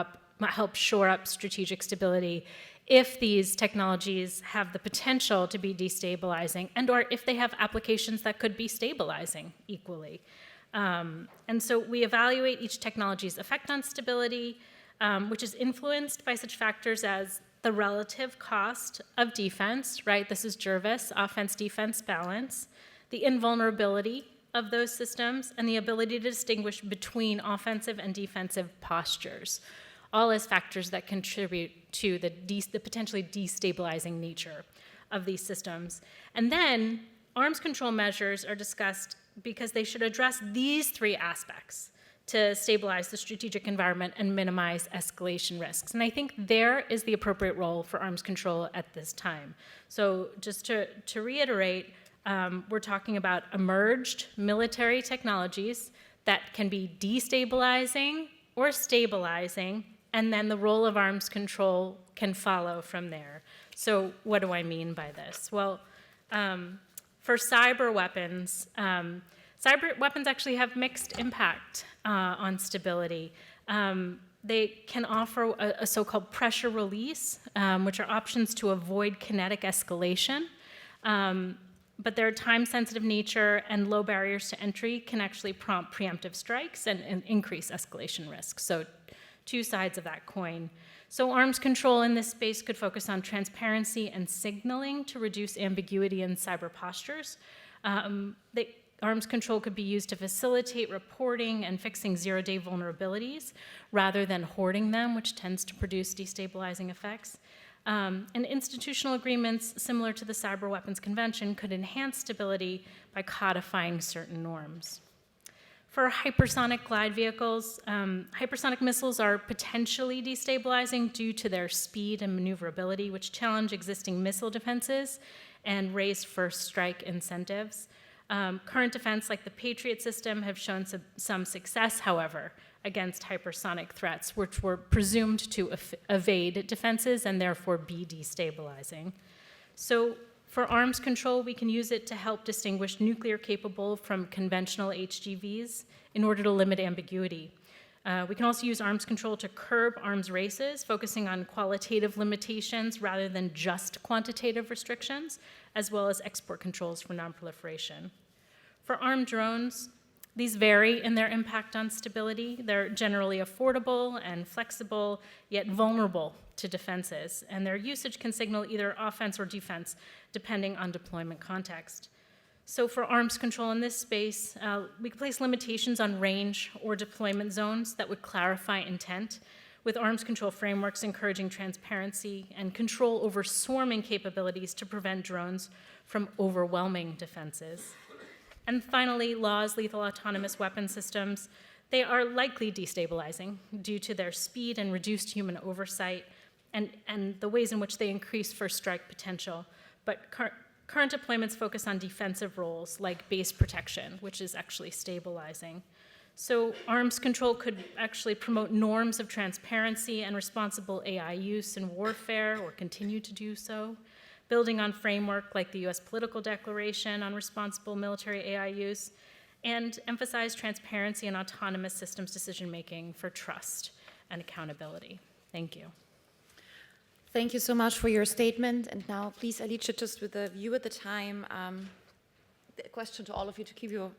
Speaker 4: shore up strategic stability if these technologies have the potential to be destabilizing, and or if they have applications that could be stabilizing equally. And so we evaluate each technology's effect on stability, which is influenced by such factors as the relative cost of defense, right? This is Jervis, offense-defense balance, the invulnerability of those systems, and the ability to distinguish between offensive and defensive postures, all as factors that contribute to the potentially destabilizing nature of these systems. And then arms control measures are discussed because they should address these three aspects to stabilize the strategic environment and minimize escalation risks. And I think there is the appropriate role for arms control at this time. So just to reiterate, we're talking about emerged military technologies that can be destabilizing or stabilizing, and then the role of arms control can follow from there. So what do I mean by this? Well, for cyber weapons actually have mixed impact on stability. They can offer a so-called pressure release, which are options to avoid kinetic escalation. But their time-sensitive nature and low barriers to entry can actually prompt preemptive strikes and increase escalation risk. So two sides of that coin. So arms control in this space could focus on transparency and signaling to reduce ambiguity in cyber postures. Arms control could be used to facilitate reporting and fixing zero-day vulnerabilities rather than hoarding them, which tends to produce destabilizing effects. And institutional agreements similar to the Cyber Weapons Convention could enhance stability by codifying certain norms. For hypersonic glide vehicles, hypersonic missiles are potentially destabilizing due to their speed and maneuverability, which challenge existing missile defenses and raise first strike incentives. Current defense, like the Patriot system, have shown some success, however, against hypersonic threats, which were presumed to evade defenses and therefore be destabilizing. So for arms control, we can use it to help distinguish nuclear-capable from conventional HGVs in order to limit ambiguity. We can also use arms control to curb arms races, focusing on qualitative limitations rather than just quantitative restrictions, as well as export controls for non-proliferation. For armed drones, these vary in their impact on stability. They're generally affordable and flexible, yet vulnerable to defenses, and their usage can signal either offense or defense, depending on deployment context. So for arms control in this space, we can place limitations on range or deployment zones that would clarify intent, with arms control frameworks encouraging transparency and control over swarming capabilities to prevent drones from overwhelming defenses. And finally, LAW's lethal autonomous weapon systems, they are likely destabilizing due to their speed and reduced human oversight and the ways in which they increase first strike potential. But current deployments focus on defensive roles like base protection, which is actually stabilizing. So arms control could actually promote norms of transparency and responsible AI use in warfare, or continue to do so, building on framework like the US Political Declaration on Responsible Military AI Use, and emphasize transparency and autonomous systems decision-making for trust and accountability. Thank you.
Speaker 1: Thank you so much for your statement. And now, please, Alicia, just with a view at the time, the question to all of you to keep your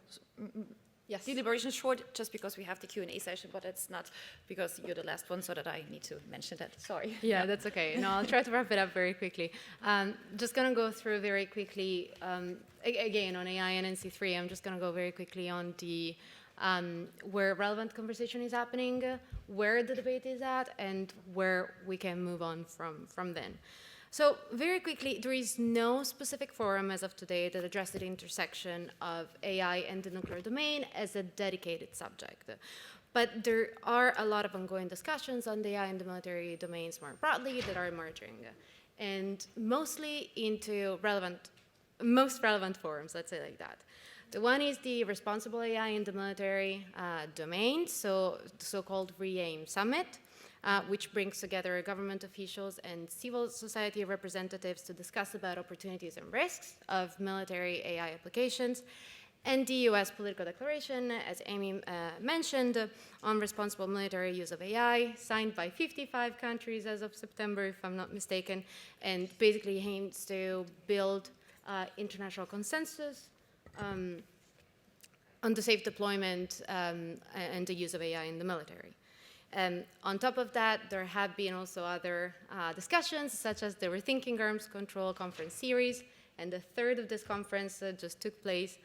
Speaker 1: deliberations short, just because we have the Q&A session, but it's not because you're the last one, so that I need to mention that. Sorry.
Speaker 5: Yeah, that's okay. No, I'll try to wrap it up very quickly. Just going to go through very quickly, again, on AI and NC3, I'm just going to go very quickly on the where relevant conversation is happening, where the debate is at, and where we can move on from then. So very quickly, there is no specific forum as of today that addresses the intersection of AI and the nuclear domain as a dedicated subject. But there are a lot of ongoing discussions on the AI in the military domains more broadly that are emerging, and mostly into most relevant forums, let's say like that. The one is the Responsible AI in the Military domain, so the so-called REAIM Summit, which brings together government officials and civil society representatives to discuss about opportunities and risks of military AI applications, and the US Political Declaration, as Amy mentioned, on responsible military use of AI, signed by 55 countries as of September, if I'm not mistaken, and basically aims to build international consensus on the safe deployment and the use of AI in the military. On top of that, there have been also other discussions, such as the Rethinking Arms Control Conference series, and the third of this conference just took place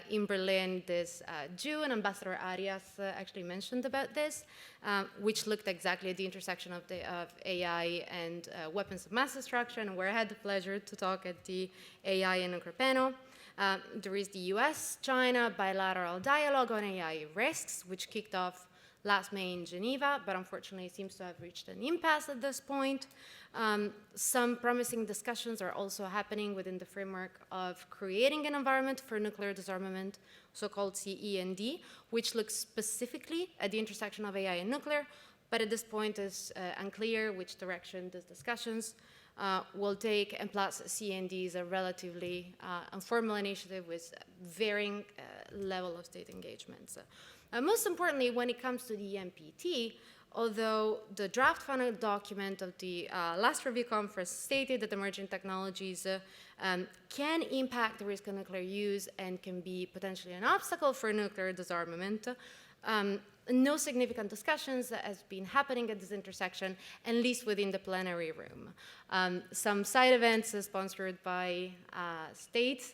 Speaker 5: in Berlin this June. Ambassador Arias actually mentioned about this, which looked exactly at the intersection of AI and weapons of mass destruction, and where I had the pleasure to talk at the AI and nuclear panel. There is the US-China bilateral dialogue on AI risks, which kicked off last May in Geneva, but unfortunately seems to have reached an impasse at this point. Some promising discussions are also happening within the framework of creating an environment for nuclear disarmament, so-called CEND, which looks specifically at the intersection of AI and nuclear, but at this point is unclear which direction these discussions will take, and plus CND is a relatively informal initiative with varying level of state engagements. Most importantly, when it comes to the NPT, although the draft final document of the last review conference stated that emerging technologies can impact the risk of nuclear use and can be potentially an obstacle for nuclear disarmament, no significant discussions has been happening at this intersection, at least within the plenary room. Some side events sponsored by states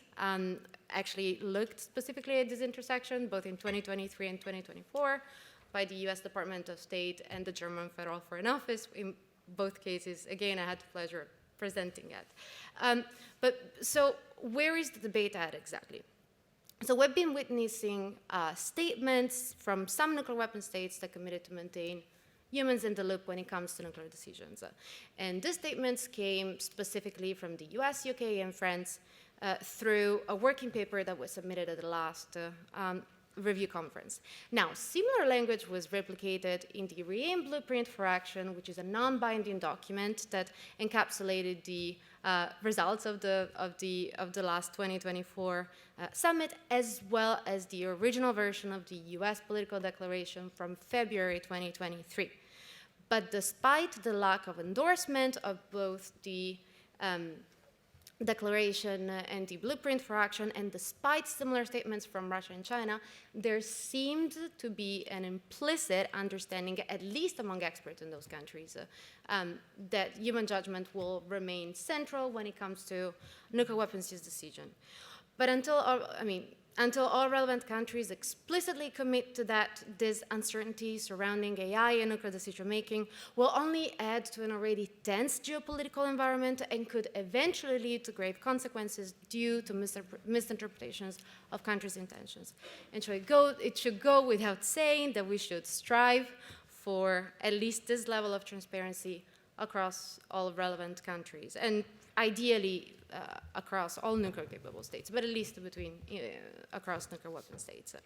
Speaker 5: actually looked specifically at this intersection, both in 2023 and 2024, by the US Department of State and the German Federal Foreign Office. In both cases, again, I had the pleasure of presenting it. So where is the debate at exactly? So we've been witnessing statements from some nuclear weapon states that committed to maintain humans in the loop when it comes to nuclear decisions. And these statements came specifically from the US, UK, and France through a working paper that was submitted at the last review conference. Now, similar language was replicated in the REAIM Blueprint for Action, which is a non-binding document that encapsulated the results of the last 2024 summit, as well as the original version of the US Political Declaration from February 2023. But despite the lack of endorsement of both the declaration and the blueprint for action, and despite similar statements from Russia and China, there seemed to be an implicit understanding, at least among experts in those countries, that human judgment will remain central when it comes to nuclear weapons use decision. But until all relevant countries explicitly commit to that, this uncertainty surrounding AI and nuclear decision-making will only add to an already tense geopolitical environment and could eventually lead to grave consequences due to misinterpretations of countries' intentions. And so it should go without saying that we should strive for at least this level of transparency across all relevant countries, and ideally across all nuclear-capable states, but at least across nuclear weapon states.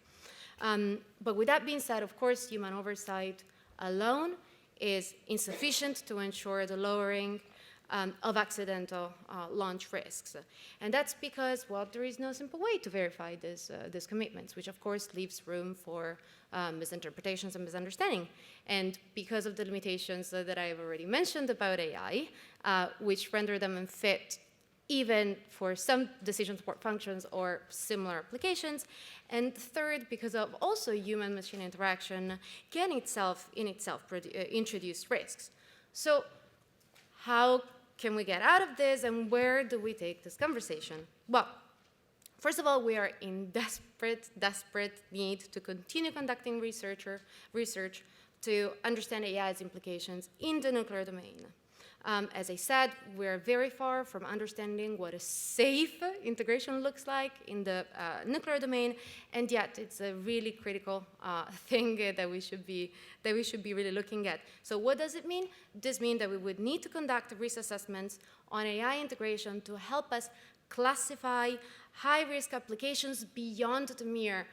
Speaker 5: But with that being said, of course, human oversight alone is insufficient to ensure the lowering of accidental launch risks. And that's because, well, there is no simple way to verify these commitments, which of course leaves room for misinterpretations and misunderstanding. And because of the limitations that I've already mentioned about AI, which render them unfit even for some decision support functions or similar applications. And third, because of also human-machine interaction can in itself introduce risks. So how can we get out of this, and where do we take this conversation? Well, first of all, we are in desperate need to continue conducting research to understand AI's implications in the nuclear domain. As I said, we're very far from understanding what a safe integration looks like in the nuclear domain, and yet it's a really critical thing that we should be really looking at. So what does it mean? This means that we would need to conduct risk assessments on AI integration to help us classify high-risk applications beyond the mere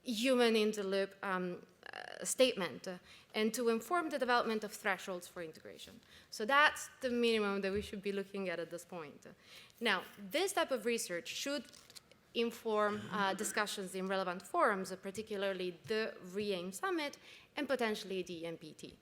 Speaker 5: human-in-the-loop statement, and to inform the development of thresholds for integration. So that's the minimum that we should be looking at this point. Now, this type of research should inform discussions in relevant forums, particularly the REAIM Summit and potentially the NPT.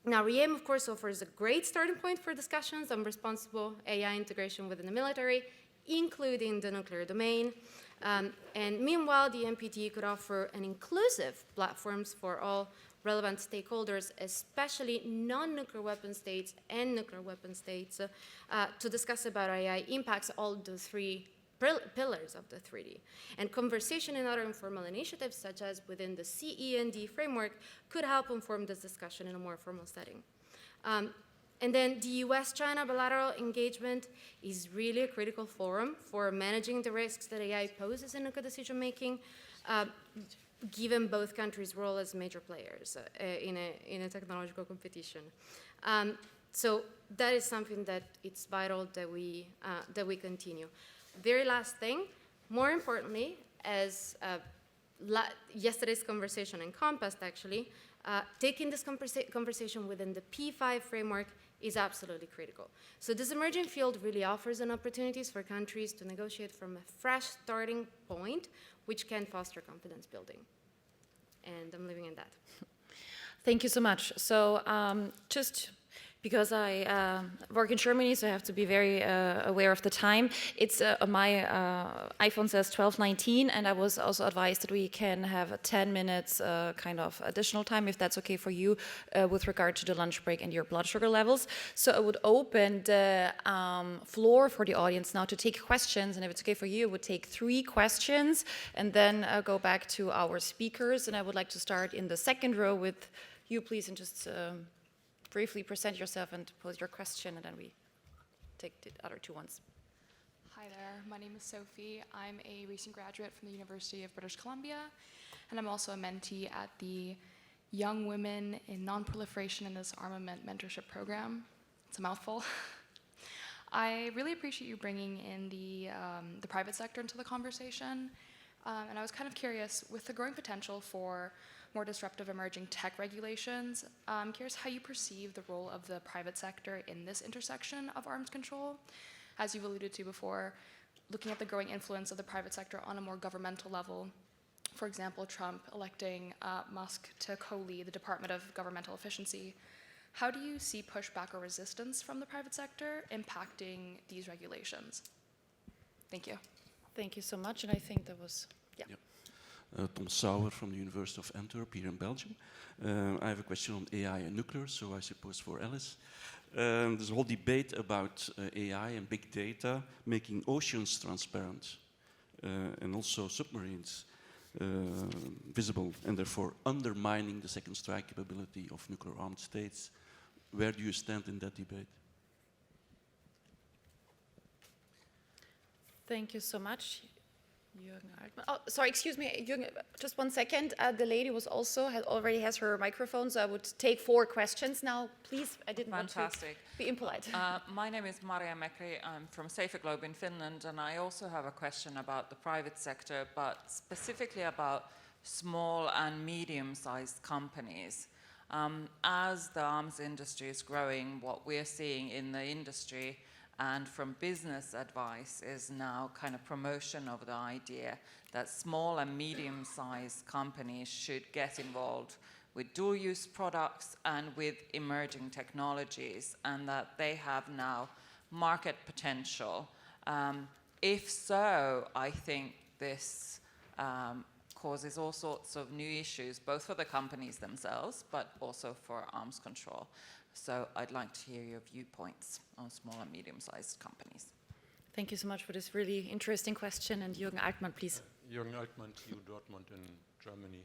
Speaker 5: Now, REAIM, of course, offers a great starting point for discussions on responsible AI integration within the military, including the nuclear domain. And meanwhile, the NPT could offer an inclusive platforms for all relevant stakeholders, especially non-nuclear weapon states and nuclear weapon states, to discuss about AI impacts all the three pillars of the 3D. And conversation and other informal initiatives, such as within the CE&D framework, could help inform this discussion in a more formal setting. And then the US-China bilateral engagement is really a critical forum for managing the risks that AI poses in nuclear decision-making, given both countries' role as major players in a technological competition. So that is something that it's vital that we continue. Very last thing, more importantly, as yesterday's conversation encompassed, actually, taking this conversation within the P5 framework is absolutely critical. So this emerging field really offers an opportunities for countries to negotiate from a fresh starting point, which can foster confidence building. And I'm leaving it at that.
Speaker 1: Thank you so much. So just because I work in Germany, so I have to be very aware of the time. It's my iPhone says 12:19, and I was also advised that we can have 10 minutes kind of additional time, if that's okay for you, with regard to the lunch break and your blood sugar levels. So I would open the floor for the audience now to take questions, and if it's okay for you, I would take 3 questions, and then go back to our speakers. And I would like to start in the second row with you, please, and just briefly present yourself and pose your question, and then we take the other 2 ones.
Speaker 6: Hi there, my name is Sophie. I'm a recent graduate from the University of British Columbia, and I'm also a mentee at the Young Women in Non-Proliferation and Disarmament mentorship program. It's a mouthful. I really appreciate you bringing in the private sector into the conversation, and I was kind of curious, with the growing potential for more disruptive emerging tech regulations, I'm curious how you perceive the role of the private sector in this intersection of arms control. As you've alluded to before, looking at the growing influence of the private sector on a more governmental level. For example, Trump electing Musk to co-lead the Department of Governmental Efficiency. How do you see pushback or resistance from the private sector impacting these regulations? Thank you.
Speaker 1: Thank you so much, and I think that was, yeah.
Speaker 7: Yep. Tom Sauer from the University of Antwerp here in Belgium. I have a question on AI and nuclear, so I suppose for Alice. There's a whole debate about AI and big data making oceans transparent and also submarines visible, and therefore undermining the second strike capability of nuclear armed states. Where do you stand in that debate?
Speaker 1: Thank you so much. Jürgen Altmann. Oh, sorry, excuse me, Jürgen, just 1 second. The lady was also, already has her microphone, so I would take 4 questions now. Please, I didn't want to be impolite.
Speaker 8: My name is Maria Mekri. I'm from Safer Globe in Finland, and I also have a question about the private sector, but specifically about small and medium-sized companies. As the arms industry is growing, what we're seeing in the industry and from business advice is now kind of promotion of the idea that small and medium-sized companies should get involved with dual-use products and with emerging technologies, and that they have now market potential. If so, I think this causes all sorts of new issues, both for the companies themselves, but also for arms control. So I'd like to hear your viewpoints on small and medium-sized companies.
Speaker 1: Thank you so much for this really interesting question. And Jürgen Altmann, please.
Speaker 9: Jürgen Altmann, TU Dortmund in Germany.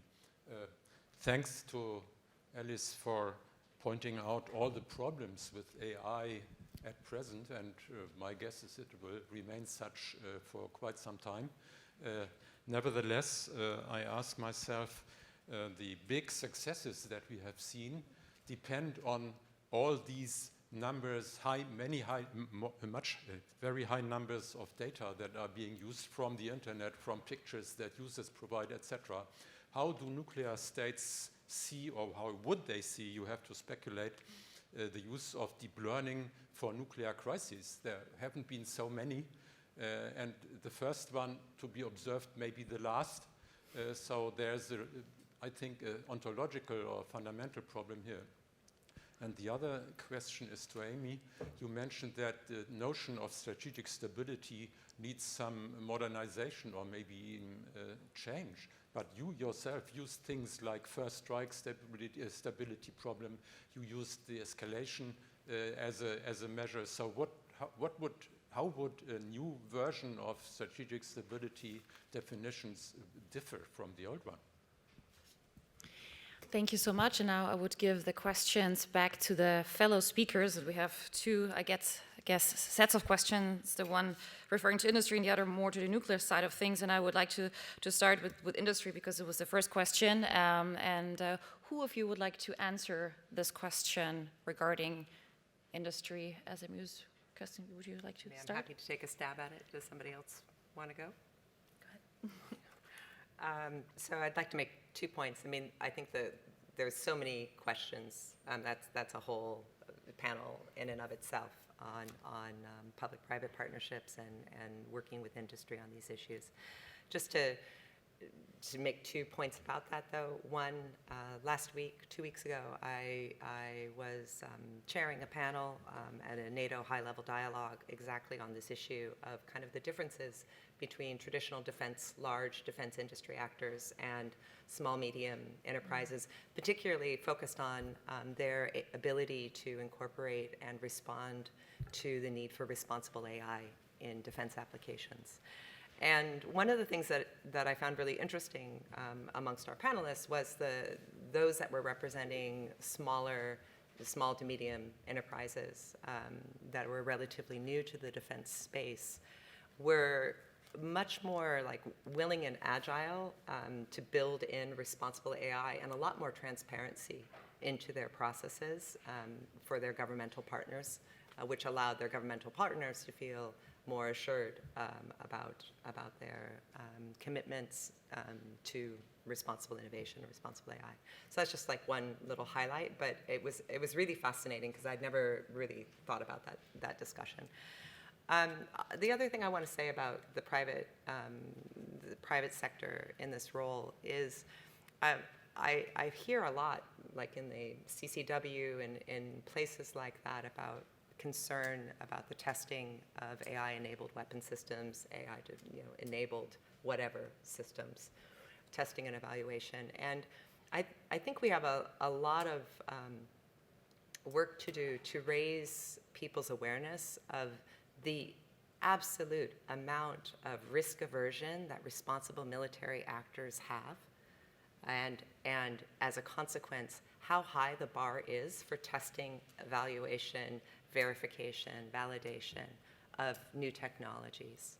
Speaker 9: Thanks to Alice for pointing out all the problems with AI at present, and my guess is it will remain such for quite some time. Nevertheless, I ask myself, the big successes that we have seen depend on all these numbers, very high numbers of data that are being used from the internet, from pictures that users provide, etc. How do nuclear states see, or how would they see, you have to speculate, the use of deep learning for nuclear crises? There haven't been so many, and the first one to be observed may be the last. So there's, I think, an ontological or fundamental problem here. And the other question is to Amy. You mentioned that the notion of strategic stability needs some modernization or maybe even change. But you yourself use things like first strike stability problem. You used the escalation as a measure. So how would a new version of strategic stability definitions differ from the old one?
Speaker 1: Thank you so much. And now I would give the questions back to the fellow speakers. We have two, I guess, sets of questions, the one referring to industry and the other more to the nuclear side of things. And I would like to start with industry because it was the first question. Who of you would like to answer this question regarding industry as a muse? Kirsten, would you like to start?
Speaker 2: I'm happy to take a stab at it. Does somebody else want to go?
Speaker 1: Go
Speaker 2: ahead. So I'd like to make 2 points. I mean, I think that there's so many questions. That's a whole panel in and of itself on public-private partnerships and working with industry on these issues. Just to make 2 points about that, though. One, last week, 2 weeks ago, I was chairing a panel at a NATO high-level dialogue exactly on this issue of kind of the differences between traditional defense, large defense industry actors and small, medium enterprises, particularly focused on their ability to incorporate and respond to the need for responsible AI in defense applications. And one of the things that I found really interesting amongst our panelists was those that were representing small to medium enterprises that were relatively new to the defense space were much more like willing and agile to build in responsible AI and a lot more transparency into their processes for their governmental partners, which allowed their governmental partners to feel more assured about their commitments to responsible innovation and responsible AI. So that's just like one little highlight, but it was really fascinating because I'd never really thought about that discussion. The other thing I want to say about the private sector in this role is I hear a lot, like in the CCW and in places like that, about concern about the testing of AI-enabled weapon systems, AI-enabled whatever systems, testing and evaluation. And I think we have a lot of work to do to raise people's awareness of the absolute amount of risk aversion that responsible military actors have, and as a consequence, how high the bar is for testing, evaluation, verification, validation of new technologies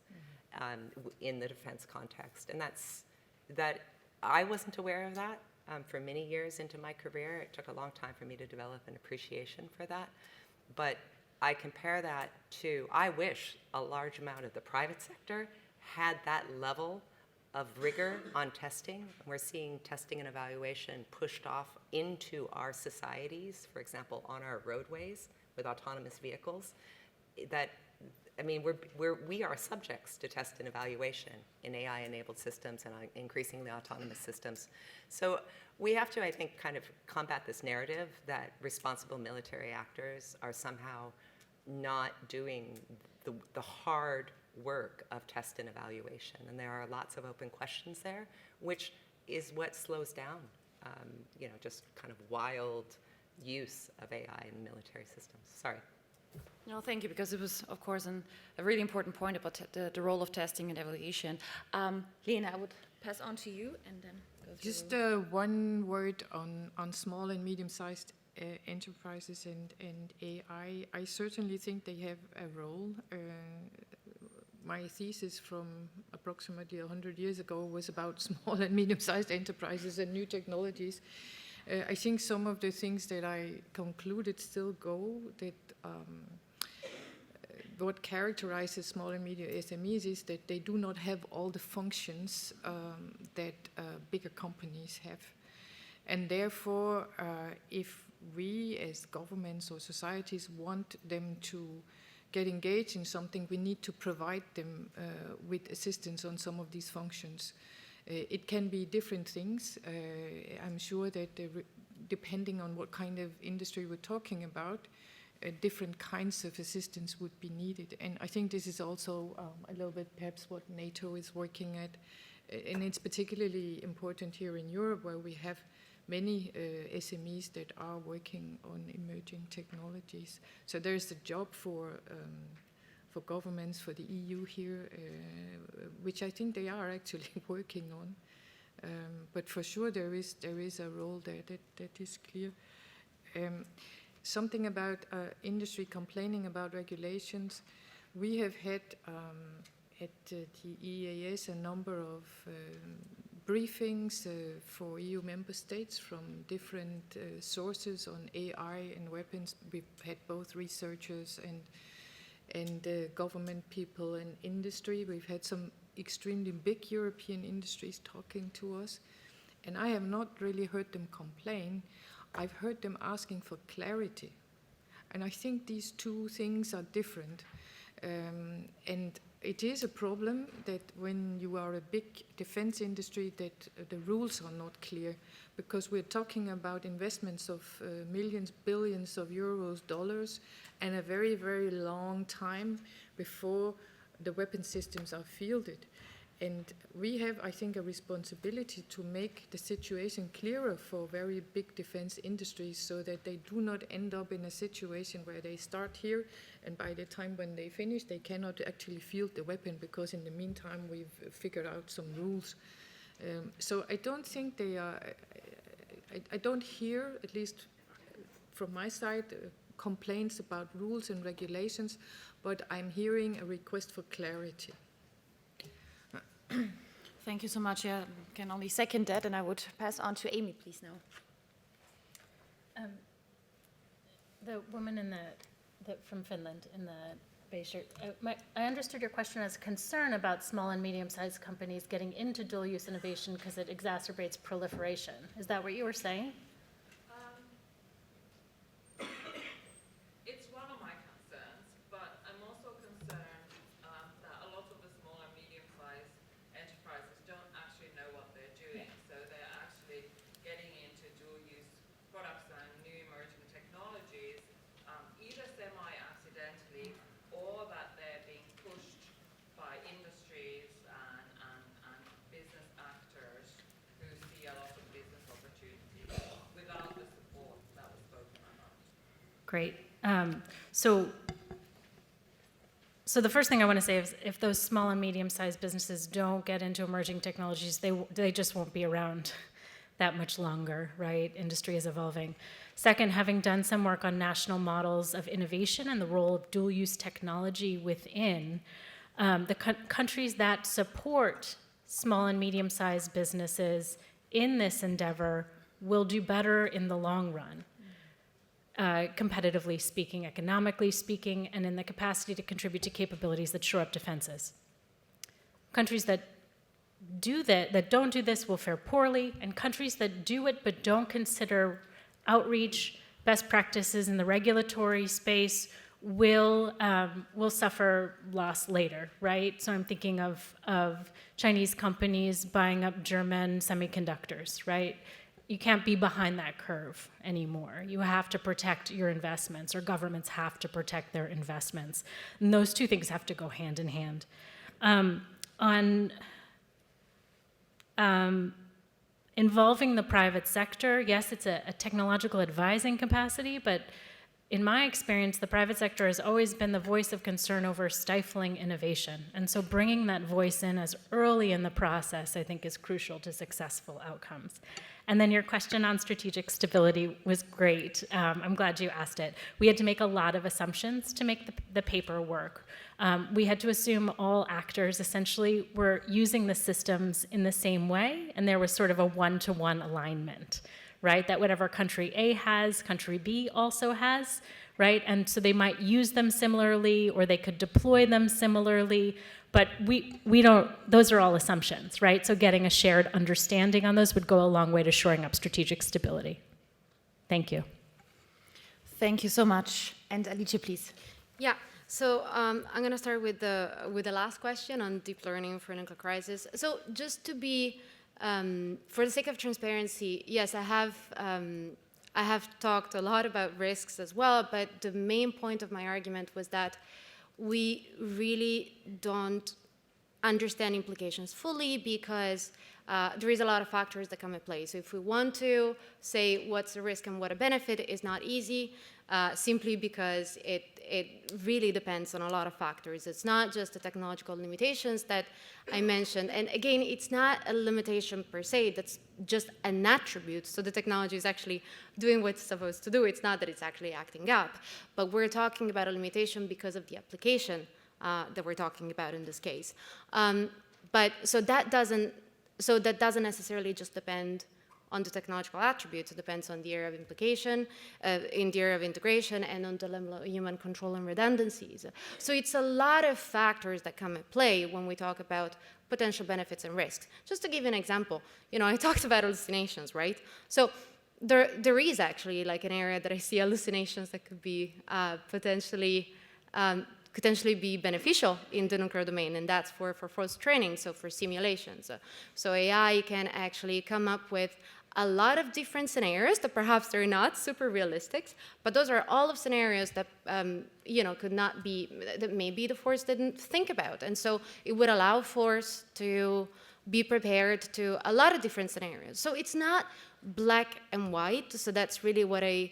Speaker 2: in the defense context. And that I wasn't aware of that for many years into my career. It took a long time for me to develop an appreciation for that. But I compare that to, I wish a large amount of the private sector had that level of rigor on testing. We're seeing testing and evaluation pushed off into our societies, for example, on our roadways with autonomous vehicles. We are subjects to test and evaluation in AI-enabled systems and increasingly autonomous systems. So we have to, I think, kind of combat this narrative that responsible military actors are somehow not doing the hard work of test and evaluation. And there are lots of open questions there, which is what slows down, just kind of wild use of AI in military systems. Sorry.
Speaker 1: No, thank you, because it was, of course, a really important point about the role of testing and evaluation. Lena, I would pass on to you and then go through.
Speaker 3: Just one word on small and medium-sized enterprises and AI, I certainly think they have a role. My thesis from approximately 100 years ago was about small and medium-sized enterprises and new technologies. I think some of the things that I concluded still go, that what characterizes small and medium SMEs is that they do not have all the functions that bigger companies have. And therefore, if we as governments or societies want them to get engaged in something, we need to provide them with assistance on some of these functions. It can be different things. I'm sure that depending on what kind of industry we're talking about, different kinds of assistance would be needed. And I think this is also a little bit perhaps what NATO is working at. And it's particularly important here in Europe, where we have many SMEs that are working on emerging technologies. So there's a job for governments, for the EU here, which I think they are actually working on. But for sure there is a role there that is clear. Something about industry complaining about regulations. We have had at the EEAS a number of briefings for EU member states from different sources on AI and weapons. We've had both researchers and government people and industry. We've had some extremely big European industries talking to us, and I have not really heard them complain. I've heard them asking for clarity, and I think these two things are different. And it is a problem that when you are a big defense industry that the rules are not clear, because we're talking about investments of millions, billions of euros, dollars, and a very, very long time before the weapon systems are fielded. And we have, I think, a responsibility to make the situation clearer for very big defense industries so that they do not end up in a situation where they start here and by the time when they finish, they cannot actually field the weapon because in the meantime we've figured out some rules. So I don't think they are, I don't hear, at least from my side, complaints about rules and regulations, but I'm hearing a request for clarity.
Speaker 1: Thank you so much. Yeah, I can only second that, and I would pass on to Amy, please, now.
Speaker 4: The woman in from Finland in the beige shirt, I understood your question as concern about small and medium-sized companies getting into dual-use innovation because it exacerbates proliferation. Is that what you were saying?
Speaker 8: It's one of my concerns, but I'm also concerned that a lot of the small and medium-sized enterprises don't actually know what they're doing. So they're actually getting into dual-use products and new emerging technologies, either semi-accidentally or that they're being pushed by industries and business actors who see a lot of business opportunities without the support that was spoken about.
Speaker 4: Great. So the first thing I want to say is if those small and medium-sized businesses don't get into emerging technologies, they just won't be around that much longer, right? Industry is evolving. Second, having done some work on national models of innovation and the role of dual-use technology within, the countries that support small and medium-sized businesses in this endeavor will do better in the long run. Competitively speaking, economically speaking, and in the capacity to contribute to capabilities that shore up defenses. Countries that don't do this will fare poorly, and countries that do it but don't consider outreach, best practices in the regulatory space will suffer loss later, right? So I'm thinking of Chinese companies buying up German semiconductors, right? You can't be behind that curve anymore. You have to protect your investments, or governments have to protect their investments. And those two things have to go hand in hand. Involving the private sector, yes, it's a technological advising capacity, but in my experience, the private sector has always been the voice of concern over stifling innovation. And so bringing that voice in as early in the process, I think, is crucial to successful outcomes. And then your question on strategic stability was great. I'm glad you asked it. We had to make a lot of assumptions to make the paper work. We had to assume all actors essentially were using the systems in the same way, and there was sort of a one-to-one alignment, right? That whatever country A has, country B also has, right? And so they might use them similarly, or they could deploy them similarly, but we don't, those are all assumptions, right? So getting a shared understanding on those would go a long way to shoring up strategic stability. Thank you.
Speaker 1: Thank you so much. And Alice, please.
Speaker 5: Yeah. So I'm going to start with the last question on deep learning for nuclear crisis. So just to be, for the sake of transparency, yes, I have talked a lot about risks as well, but the main point of my argument was that we really don't understand implications fully because there is a lot of factors that come into play. So if we want to say what's a risk and what a benefit is not easy, simply because it really depends on a lot of factors. It's not just the technological limitations that I mentioned. And again, it's not a limitation per se, that's just an attribute. So the technology is actually doing what it's supposed to do. It's not that it's actually acting up. But we're talking about a limitation because of the application that we're talking about in this case. So that doesn't necessarily just depend on the technological attributes. It depends on the area of implication, in the area of integration, and on the level of human control and redundancies. So it's a lot of factors that come at play when we talk about potential benefits and risks. Just to give you an example, I talked about hallucinations, right? So there is actually like an area that I see hallucinations that could be potentially be beneficial in the nuclear domain, and that's for force training, so for simulations. So AI can actually come up with a lot of different scenarios that perhaps they're not super realistic, but those are all of scenarios that could not be, that maybe the force didn't think about. And so it would allow force to be prepared to a lot of different scenarios. So it's not black and white, so that's really what I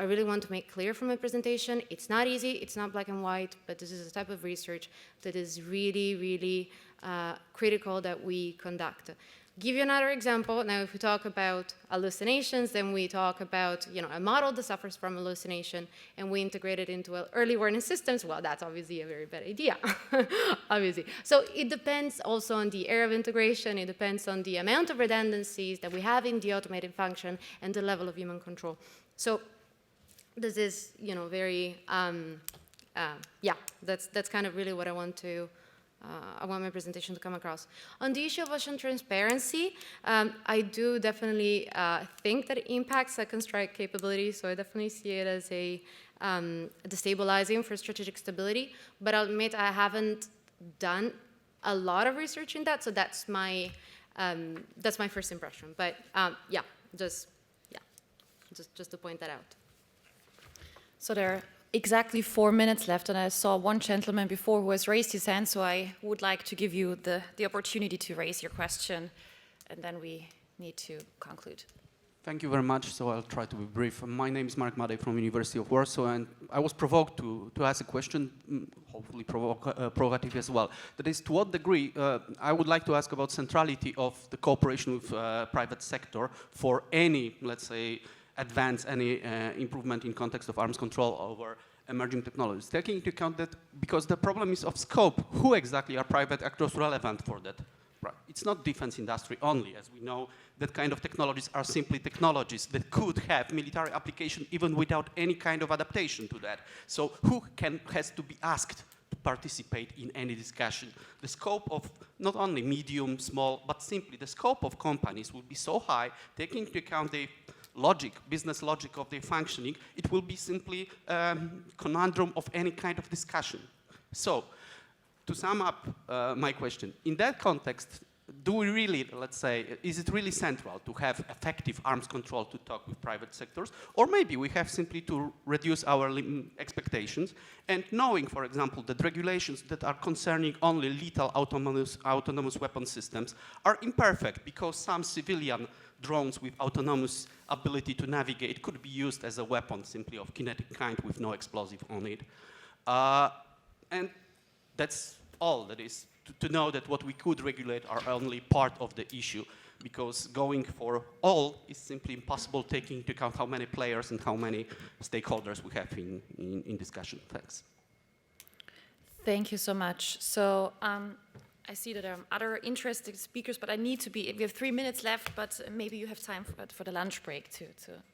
Speaker 5: really want to make clear from my presentation. It's not easy, it's not black and white, but this is a type of research that is really, really critical that we conduct. Give you another example. Now, if we talk about hallucinations, then we talk about a model that suffers from hallucination, and we integrate it into early warning systems. Well, that's obviously a very bad idea, obviously. So it depends also on the area of integration. It depends on the amount of redundancies that we have in the automated function and the level of human control. So this is, very, that's kind of really what I want my presentation to come across. On the issue of ocean transparency, I do definitely think that it impacts second strike capability, so I definitely see it as a destabilizing for strategic stability, but I'll admit I haven't done a lot of research in that, so that's my first impression. But just to point that out.
Speaker 1: So there are exactly 4 minutes left, and I saw one gentleman before who has raised his hand, so I would like to give you the opportunity to raise your question, and then we need to conclude.
Speaker 10: Thank you very much, so I'll try to be brief. My name is Mark Madej from University of Warsaw, and I was provoked to ask a question, hopefully provocative as well. That is, to what degree, I would like to ask about centrality of the cooperation with private sector for any, let's say, advance, any improvement in context of arms control over emerging technologies, taking into account that, because the problem is of scope, who exactly are private actors relevant for that? Right. It's not defense industry only, as we know, that kind of technologies are simply technologies that could have military application even without any kind of adaptation to that. So who has to be asked to participate in any discussion? The scope of not only medium, small, but simply the scope of companies will be so high, taking into account the business logic of their functioning, it will be simply conundrum of any kind of discussion. So, to sum up my question, in that context, do we really, let's say, is it really central to have effective arms control to talk with private sectors? Or maybe we have simply to reduce our expectations and knowing, for example, that regulations that are concerning only lethal autonomous weapon systems are imperfect because some civilian drones with autonomous ability to navigate could be used as a weapon simply of kinetic kind with no explosive on it. And that's all that is to know that what we could regulate are only part of the issue, because going for all is simply impossible, taking into account how many players and how many stakeholders we have in discussion. Thanks.
Speaker 1: Thank you so much. So I see that there are other interested speakers, but I need to be, we have 3 minutes left, but maybe you have time for the lunch break to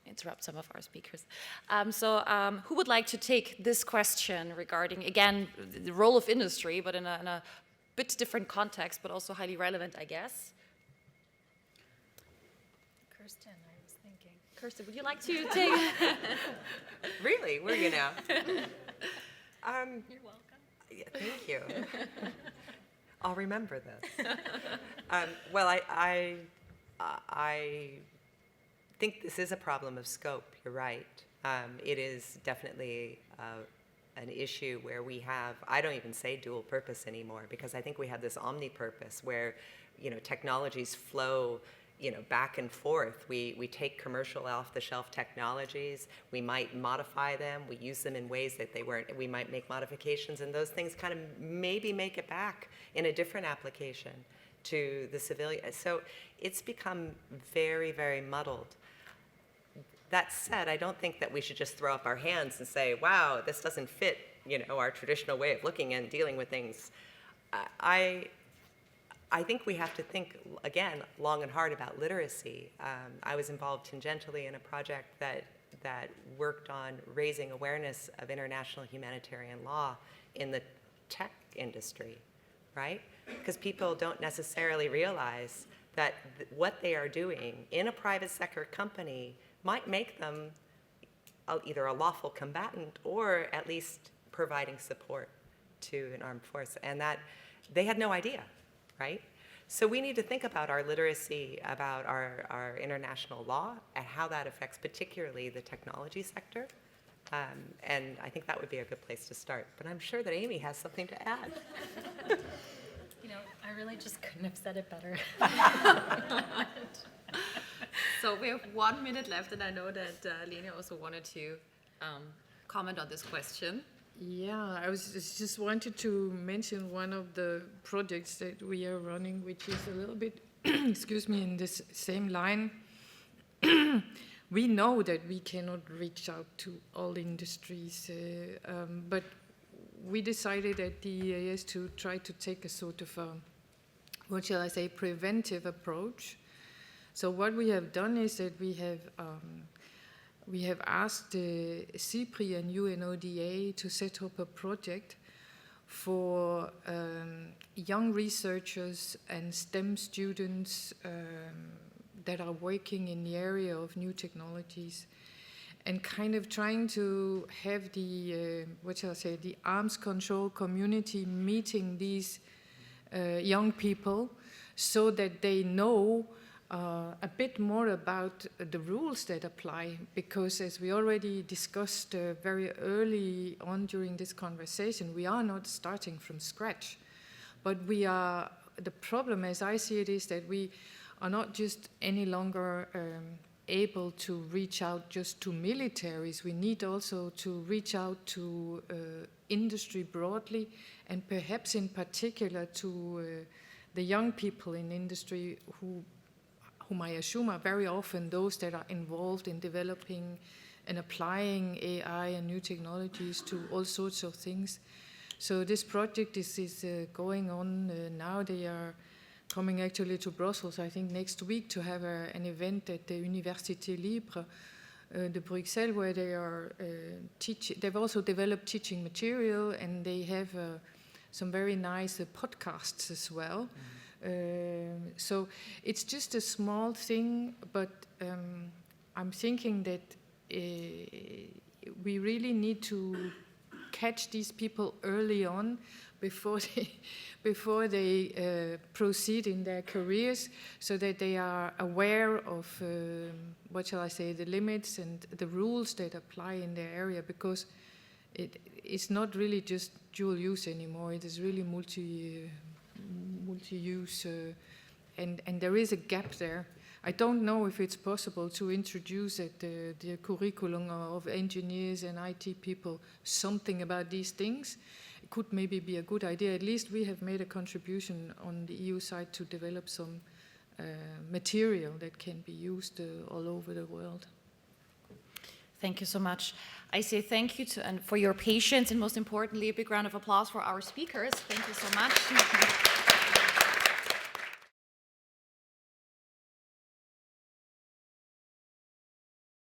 Speaker 1: interrupt some of our speakers. Who would like to take this question regarding, again, the role of industry, but in a bit different context, but also highly relevant, I guess?
Speaker 4: Kirsten, I was thinking.
Speaker 1: Kirsten, would you like to take?
Speaker 2: Really? Were you now?
Speaker 4: You're welcome.
Speaker 2: Yeah, thank you. I'll remember this. Well, I think this is a problem of scope. You're right. It is definitely an issue where we have, I don't even say dual purpose anymore, because I think we have this omni-purpose where, technologies flow, back and forth. We take commercial off-the-shelf technologies, we might modify them, we use them in ways that they weren't, we might make modifications, and those things kind of maybe make it back in a different application to the civilian. So it's become very, very muddled. That said, I don't think that we should just throw up our hands and say, wow, this doesn't fit, our traditional way of looking and dealing with things. I think we have to think, again, long and hard about literacy. I was involved tangentially in a project that worked on raising awareness of international humanitarian law in the tech industry, right? Because people don't necessarily realize that what they are doing in a private sector company might make them either a lawful combatant or at least providing support to an armed force. And that they had no idea, right? So we need to think about our literacy, about our international law, and how that affects particularly the technology sector. And I think that would be a good place to start. But I'm sure that Amy has something to add.
Speaker 4: I really just couldn't have said it better.
Speaker 1: So we have 1 minute left, and I know that Lena also wanted to comment on this question.
Speaker 3: Yeah, I was just wanted to mention one of the projects that we are running, which is a little bit, excuse me, in this same line. We know that we cannot reach out to all industries, but we decided at the EEAS to try to take a sort of, what shall I say, preventive approach. So what we have done is that we have asked CIPRI and UNODA to set up a project for young researchers and STEM students that are working in the area of new technologies, and kind of trying to have the, what shall I say, the arms control community meeting these young people so that they know a bit more about the rules that apply, because as we already discussed very early on during this conversation, we are not starting from scratch. But we are, the problem as I see it is that we are not just any longer able to reach out just to militaries. We need also to reach out to industry broadly, and perhaps in particular to the young people in industry whom I assume are very often those that are involved in developing and applying AI and new technologies to all sorts of things. So this project is going on now. They are coming actually to Brussels, I think, next week to have an event at the Université Libre de Bruxelles, where they are teaching. They've also developed teaching material, and they have some very nice podcasts as well. So it's just a small thing, but I'm thinking that we really need to catch these people early on before they proceed in their careers, so that they are aware of, what shall I say, the limits and the rules that apply in their area, because it's not really just dual use anymore. It is really multi-use, and there is a gap there. I don't know if it's possible to introduce at the curriculum of engineers and IT people something about these things. It could maybe be a good idea. At least we have made a contribution on the EU side to develop some material that can be used all over the world.
Speaker 1: Thank you so much. I say thank you and for your patience, and most importantly, a big round of applause for our speakers. Thank you so much.